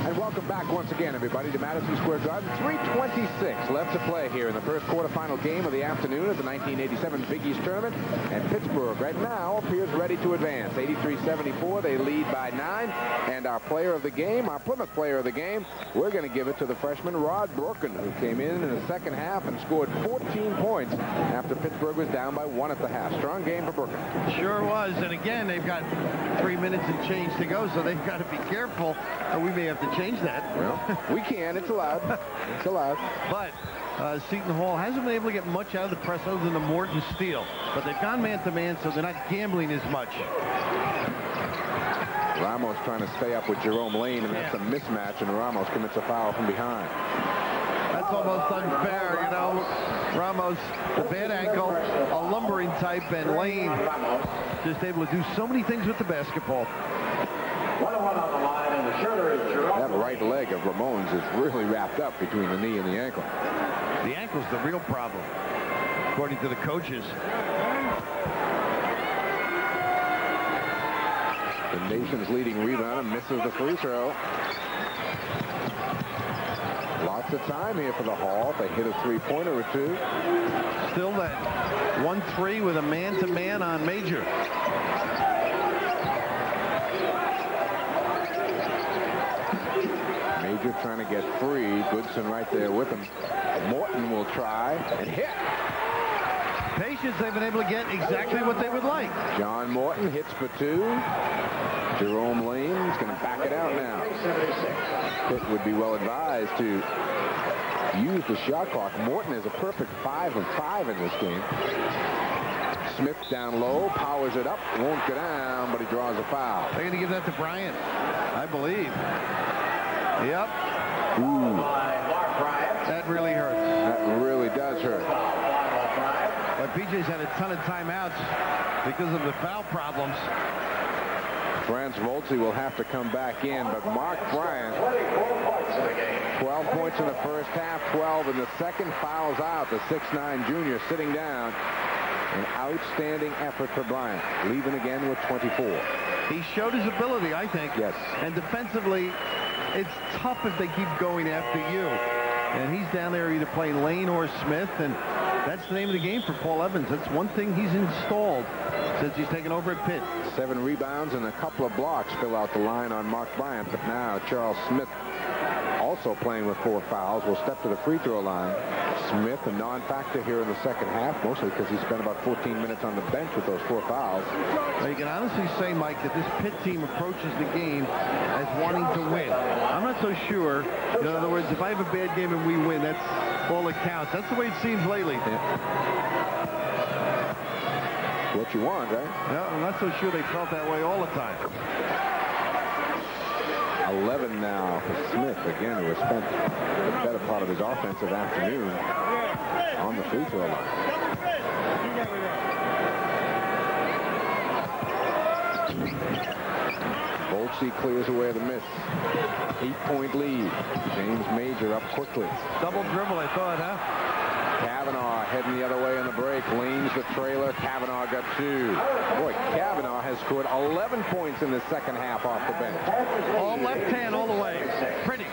And welcome back once again, everybody, to Madison Square Garden. 3:26 left to play here in the first quarterfinal game of the afternoon of the 1987 Big East Tournament. And Pittsburgh right now appears ready to advance. 83-74, they lead by 9. And our player of the game, our Plymouth player of the game, we're going to give it to the freshman Rod Brooken, who came in the second half and scored 14 points after Pittsburgh was down by 1 at the half. Strong game for Brooken. Sure was. And again, they've got 3 minutes and change to go, so they've got to be careful. We may have to change that. Well, we can. It's allowed. It's allowed. But Seton Hall hasn't been able to get much out of the press other than the Morton steal. But they've gone man-to-man, so they're not gambling as much. Ramos trying to stay up with Jerome Lane, and that's a mismatch, and Ramos commits a foul from behind. That's almost unfair, you know. Ramos, a bad ankle, a lumbering type, and Lane just able to do so many things with the basketball. 1-1 on the line, and the shooter is Jerome. That right leg of Ramon's is really wrapped up between the knee and the ankle. The ankle's the real problem, according to the coaches. The nation's leading rebounder misses the free throw. Lots of time here for the Hall. They hit a three-pointer or two. Still that 1-3 with a man-to-man on Major. Major trying to get free. Goodson right there with him. Morton will try and hit. Patience, they've been able to get exactly what they would like. John Morton hits for 2. Jerome Lane is going to back it out now. Pitt would be well advised to use the shot clock. Morton is a perfect 5 of 5 in this game. Smith down low, powers it up, won't go down, but he draws a foul. They're going to give that to Bryant, I believe. Yep. Ooh. That really hurts. That really does hurt. But BJ's had a ton of timeouts because of the foul problems. Franz Voltzi will have to come back in, but Mark Bryant, 12 points in the first half, 12 in the second, fouls out. The 6'9" junior sitting down. An outstanding effort for Bryant, leaving again with 24. He showed his ability, I think. Yes. And defensively, it's tough if they keep going after you. And he's down there either playing Lane or Smith, and that's the name of the game for Paul Evans. That's one thing he's installed since he's taken over at Pitt. 7 rebounds and a couple of blocks fill out the line on Mark Bryant, but now Charles Smith, also playing with 4 fouls, will step to the free throw line. Smith, a non-factor here in the second half, mostly because he spent about 14 minutes on the bench with those 4 fouls. Well, you can honestly say, Mike, that this Pitt team approaches the game as wanting to win. I'm not so sure. In other words, if I have a bad game and we win, that's all that counts. That's the way it seems lately. Yeah. What you want, right? No, I'm not so sure they felt that way all the time. 11 now for Smith, again, who has spent the better part of his offensive afternoon on the free throw line. Voltzi clears away the miss. 8-point lead. James Major up quickly. Double dribble, I thought, huh? Kavanaugh heading the other way in the break. Lane's the trailer. Kavanaugh got 2. Boy, Kavanaugh has scored 11 points in the second half off the bench. All left hand all the way. Pretty.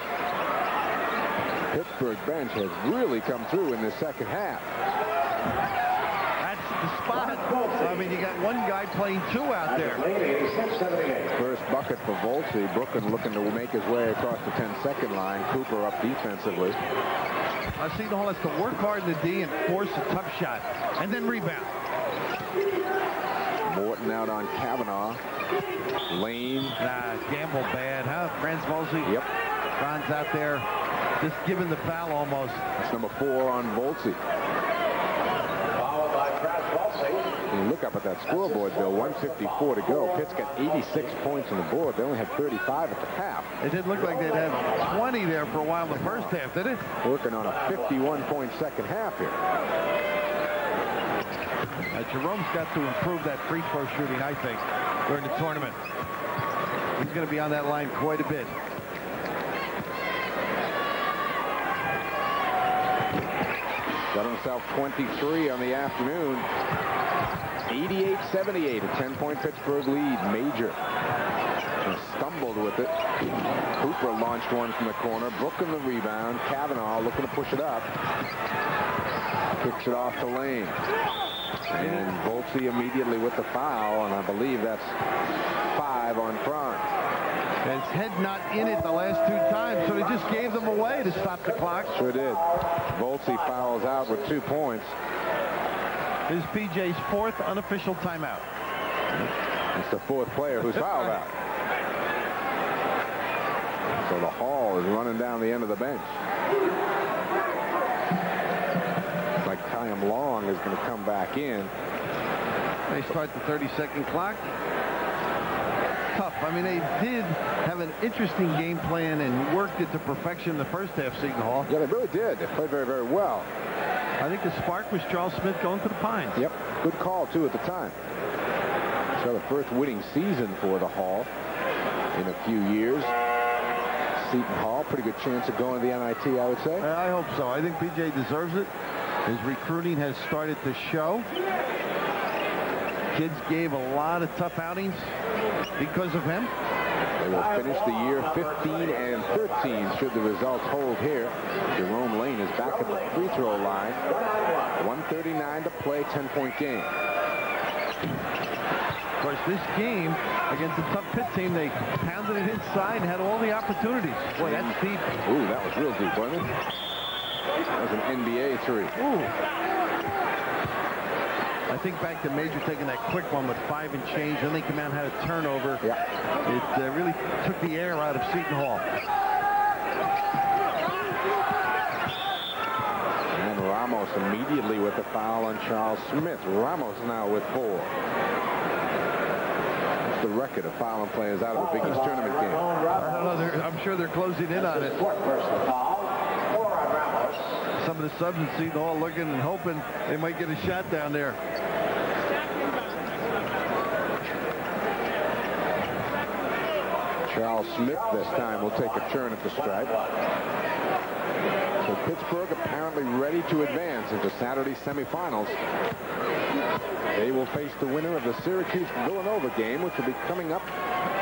Pittsburgh bench has really come through in the second half. That's the spot. I mean, you got one guy playing 2 out there. First bucket for Voltzi. Brooklyn looking to make his way across the 10-second line. Cooper up defensively. Seton Hall has to work hard in the D and force a tough shot, and then rebound. Morton out on Kavanaugh. Lane. Gamble bad, huh? Franz Voltzi. Yep. Franz out there just giving the foul almost. That's number 4 on Voltzi. Followed by Franz Voltzi. You look up at that scoreboard, Bill. 1:54 to go. Pitt's got 86 points on the board. They only had 35 at the half. It didn't look like they'd had 20 there for a while in the first half, did it? Working on a 51-point second half here. Jerome's got to improve that free throw shooting, I think, during the tournament. He's going to be on that line quite a bit. Got himself 23 on the afternoon. 88-78, a 10-point Pittsburgh lead. Major stumbled with it. Cooper launched one from the corner. Booking the rebound. Kavanaugh looking to push it up. Kicks it off to Lane. And Volpe immediately with the foul, and I believe that's 5 on Franz. And his head not in it the last 2 times, so they just gave them away to stop the clock. Sure did. Volpe fouls out with 2 points. This is PJ's 4th unofficial timeout. It's the 4th player who's fouled out. So the Hall is running down the end of the bench. It's like Chaim Long is going to come back in. They start the 30-second clock. Tough. I mean, they did have an interesting game plan and worked it to perfection in the first half, Seton Hall. Yeah, they really did. They played very, very well. I think the spark was Charles Smith going to the Pines. Yep. Good call, too, at the time. So the first winning season for the Hall in a few years. Seton Hall, pretty good chance of going to the NIT, I would say. I hope so. I think PJ deserves it. His recruiting has started to show. Kids gave a lot of tough outings because of him. They will finish the year 15-13 should the results hold here. Jerome Lane is back at the free throw line. 1:39 to play, 10-point game. Of course, this game against a tough Pitt team, they pounded it inside and had all the opportunities. Boy, that's deep. Ooh, that was real deep, wasn't it? That was an NBA 3. Ooh. I think back to Major taking that quick one with 5 and change. Then they come out and had a turnover. Yeah. It really took the air out of Seton Hall. And Ramos immediately with the foul on Charles Smith. Ramos now with 4. That's the record of fouling players out of the Big East tournament game. I don't know. I'm sure they're closing in on it. Some of the subs in Seton Hall looking and hoping they might get a shot down there. Charles Smith this time will take a turn at the stripe. So Pittsburgh apparently ready to advance into Saturday's semifinals. They will face the winner of the Syracuse-Villanova game, which will be coming up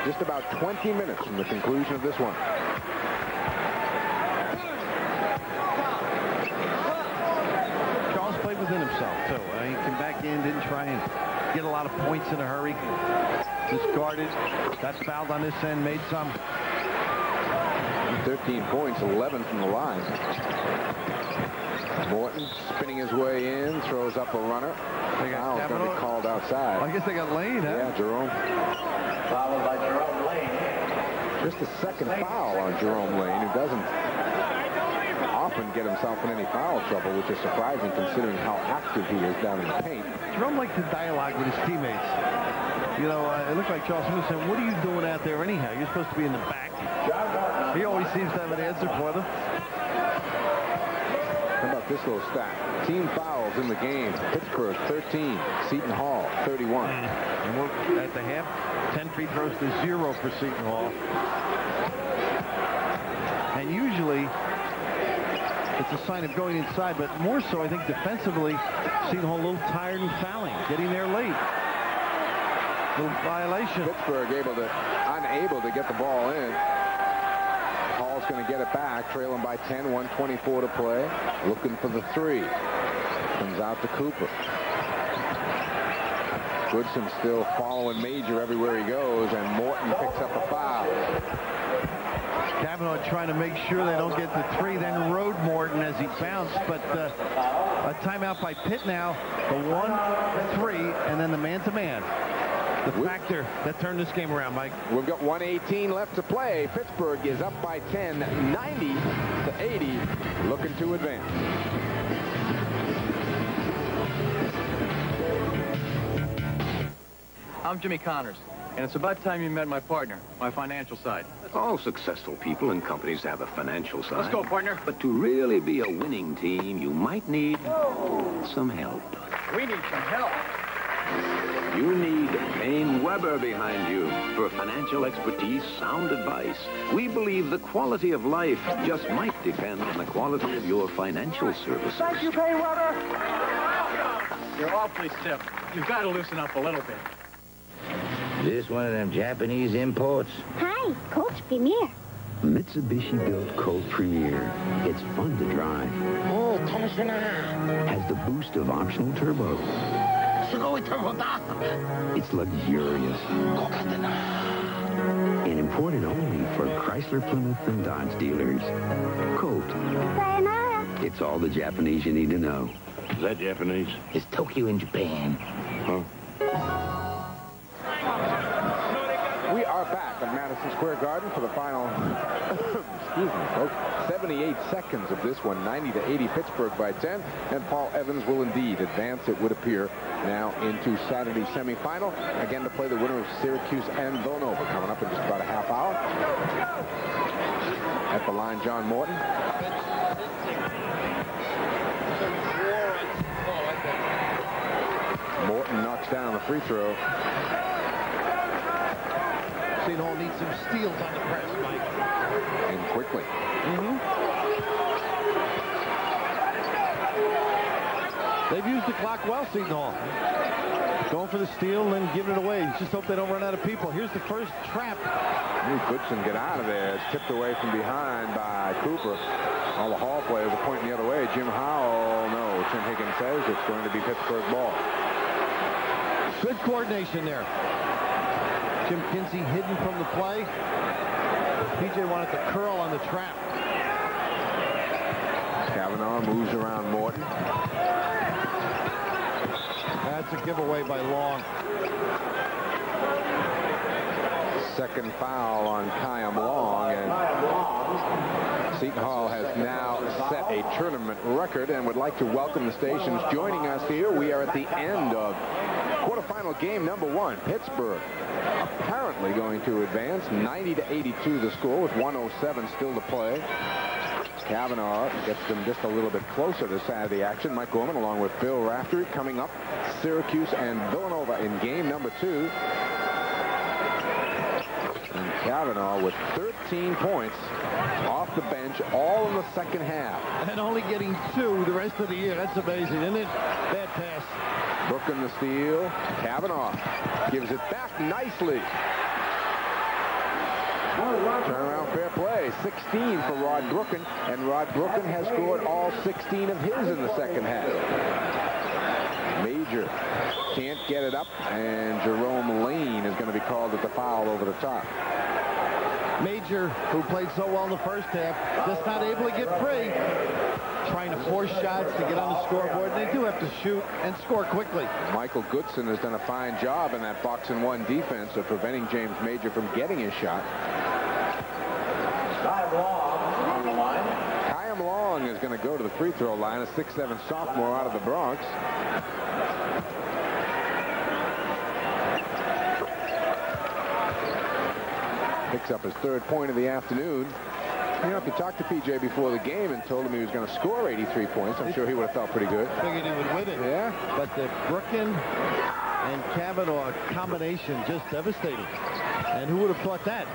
just about 20 minutes from the conclusion of this one. Charles played within himself, too. He came back in, didn't try and get a lot of points in a hurry. Discarded, got fouled on this end, made some. 13 points, 11 from the line. Morton spinning his way in, throws up a runner. Foul's going to be called outside. I guess they got Lane, huh? Yeah, Jerome. Fouled by Jerome Lane. Just the second foul on Jerome Lane, who doesn't often get himself in any foul trouble, which is surprising considering how active he is down in the paint. Jerome likes to dialogue with his teammates. You know, it looked like Charles Smith said, "What are you doing out there anyhow? You're supposed to be in the back." He always seems to have an answer for them. How about this little stat? Team fouls in the game. Pittsburgh 13, Seton Hall 31. And we're at the half, 10 free throws to 0 for Seton Hall. And usually it's a sign of going inside, but more so I think defensively, Seton Hall a little tired and fouling, getting there late. Little violation. Pittsburgh unable to get the ball in. Hall's going to get it back, trailing by 10, 1:24 to play. Looking for the 3. Comes out to Cooper. Goodson still following Major everywhere he goes, and Morton picks up a foul. Kavanaugh trying to make sure they don't get the 3, then rode Morton as he bounced, but a timeout by Pitt now. The 1-3, and then the man-to-man. The factor that turned this game around, Mike. We've got 1:18 left to play. Pittsburgh is up by 10, 90-80, looking to advance. I'm Jimmy Connors, and it's about time you met my partner, my financial side. All successful people and companies have a financial side. Let's go, partner. But to really be a winning team, you might need some help. We need some help. You need Maine Wealth Weber behind you for financial expertise, sound advice. We believe the quality of life just might depend on the quality of your financial services. Thank you, Pay Weber. You're awfully stiff. You've got to loosen up a little bit. This one of them Japanese imports? Hi, Coach Premier. Mitsubishi-built Colt Premier. It's fun to drive. Oh, Tamashina. Has the boost of optional turbo. It's luxurious. And imported only for Chrysler, Plymouth, and Dodge dealers. Colt. Sayonara. It's all the Japanese you need to know. Is that Japanese? It's Tokyo in Japan. Huh? We are back at Madison Square Garden for the final, excuse me, folks, 78 seconds of this one, 90-80 Pittsburgh by 10, and Paul Evans will indeed advance, it would appear, now into Saturday's semifinal, again to play the winner of Syracuse and Villanova, coming up in just about a half hour. At the line, John Morton. Morton knocks down the free throw. Seton needs some steals on the press, Mike. And quickly. They've used the clock well, Seton Hall. Going for the steal and then giving it away. Just hope they don't run out of people. Here's the first trap. Goodson get out of there. It's tipped away from behind by Cooper. All the Hall players are pointing the other way. Jim Howell, no. Tim Higgins says it's going to be Pittsburgh ball. Good coordination there. Jim Kinsey hidden from the play. PJ wanted to curl on the trap. Kavanaugh moves around Morton. That's a giveaway by Long. Second foul on Kayam Long, and Seton Hall has now set a tournament record and would like to welcome the stations joining us here. We are at the end of quarterfinal game number 1. Pittsburgh apparently going to advance 90-82 the score with 1:07 still to play. Kavanaugh gets them just a little bit closer to Saturday action. Mike Gorman along with Bill Raftery coming up. Syracuse and Villanova in game number 2. And Kavanaugh with 13 points off the bench all in the second half. And only getting 2 the rest of the year. That's amazing, isn't it? Bad pass. Brooklyn the steal. Kavanaugh gives it back nicely. Turnaround fair play. 16 for Rod Brooklyn, and Rod Brooklyn has scored all 16 of his in the second half. Major can't get it up, and Jerome Lane is going to be called at the foul over the top. Major, who played so well in the first half, just not able to get free. Trying to force shots to get on the scoreboard. They do have to shoot and score quickly. Michael Goodson has done a fine job in that box-and-one defense of preventing James Major from getting his shot. Kayam Long on the line. Kayam Long is going to go to the free throw line, a 6'7" sophomore out of the Bronx. Picks up his 3rd point of the afternoon. You know, if you talked to PJ before the game and told him he was going to score 83 points, I'm sure he would have felt pretty good. Figured he would win it. Yeah. But the Brooklyn and Kavanaugh combination just devastating. And who would have thought that?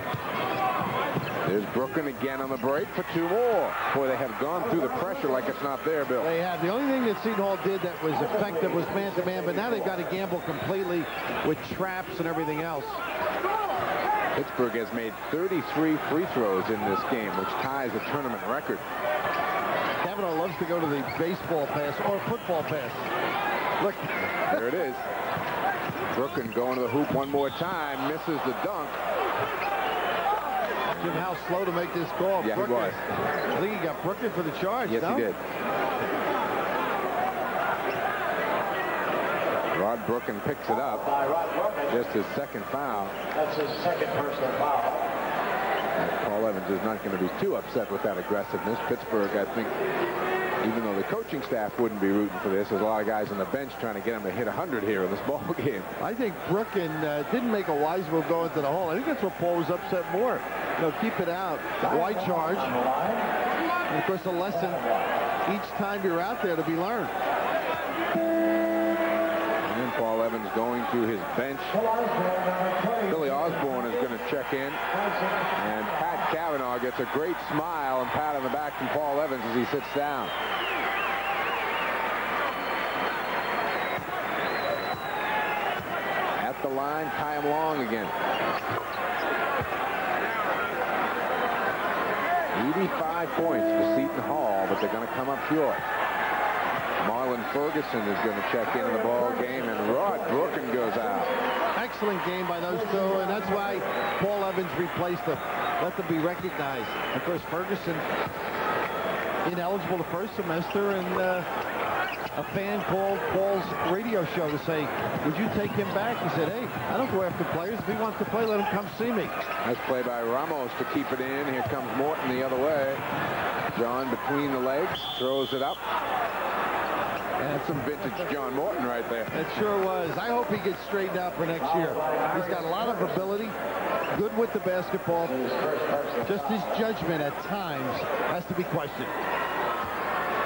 There's Brooklyn again on the break for 2 more. Boy, they have gone through the pressure like it's not there, Bill. They have. The only thing that Seton Hall did that was effective was man-to-man, but now they've got to gamble completely with traps and everything else. Pittsburgh has made 33 free throws in this game, which ties the tournament record. Kavanaugh loves to go to the baseball pass or football pass. Look. There it is. Brooklyn going to the hoop one more time. Misses the dunk. Jim Howe slow to make this call. Yeah, Brooklyn. he was. I think he got Brooklyn for the charge. Yes, no? he did. Rod Brooklyn picks it up. By Rod Brooklyn. Just his 2nd foul. That's his 2nd personal foul. And Paul Evans is not going to be too upset with that aggressiveness. Pittsburgh, I think, even though the coaching staff wouldn't be rooting for this, there's a lot of guys on the bench trying to get him to hit 100 here in this ball game. I think Brooklyn didn't make a wise move going to the hole. I think that's what Paul was upset more. You know, keep it out. Why charge? And of course, a lesson each time you're out there to be learned. And then Paul Evans going to his bench. check in. And Pat Cavanaugh gets a great smile and pat on the back from Paul Evans as he sits down. At the line, Kyle Long again. 85 points for Seton Hall, but they're going to come up short. Marlon Ferguson is going to check into the ball game, and Rod Brooken goes out. Excellent game by those two, and that's why Paul Evans replaced them. Let them be recognized. Of course, Ferguson ineligible the first semester, and a fan called Paul's radio show to say, would you take him back? He said, hey, I don't go after players. If he wants to play, let him come see me. Nice play by Ramos to keep it in. Here comes Morton the other way. John between the legs, throws it up. That's some vintage John Morton right there. It sure was. I hope he gets straightened out for next year. He's got a lot of ability, good with the basketball. Just his judgment at times has to be questioned.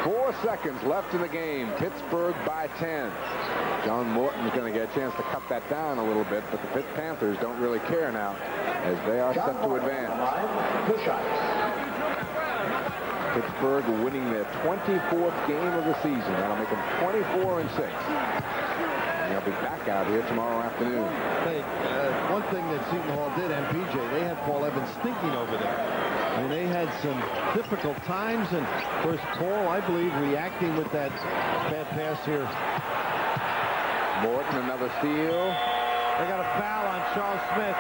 4 seconds left in the game. Pittsburgh by 10. John Morton's going to get a chance to cut that down a little bit, but the Pitt Panthers don't really care now as they are set to advance. Pittsburgh winning their 24th game of the season. That'll make them 24-6. And they'll be back out here tomorrow afternoon. Hey, one thing that Seton Hall did, MPJ, they had Paul Evans stinking over there. I mean, they had some difficult times, and of course, Paul, I believe, reacting with that bad pass here. Morton, another steal. They got a foul on Charles Smith.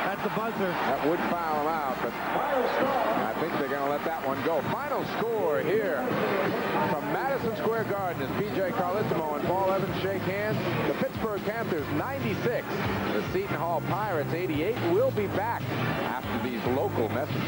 That's the buzzer. That would foul him out, but I think they're going to let that one go. Final score here from Madison Square Garden as P.J. Carlissimo and Paul Evans shake hands. The Pittsburgh Panthers 96, the Seton Hall Pirates 88. We'll be back after these local messages.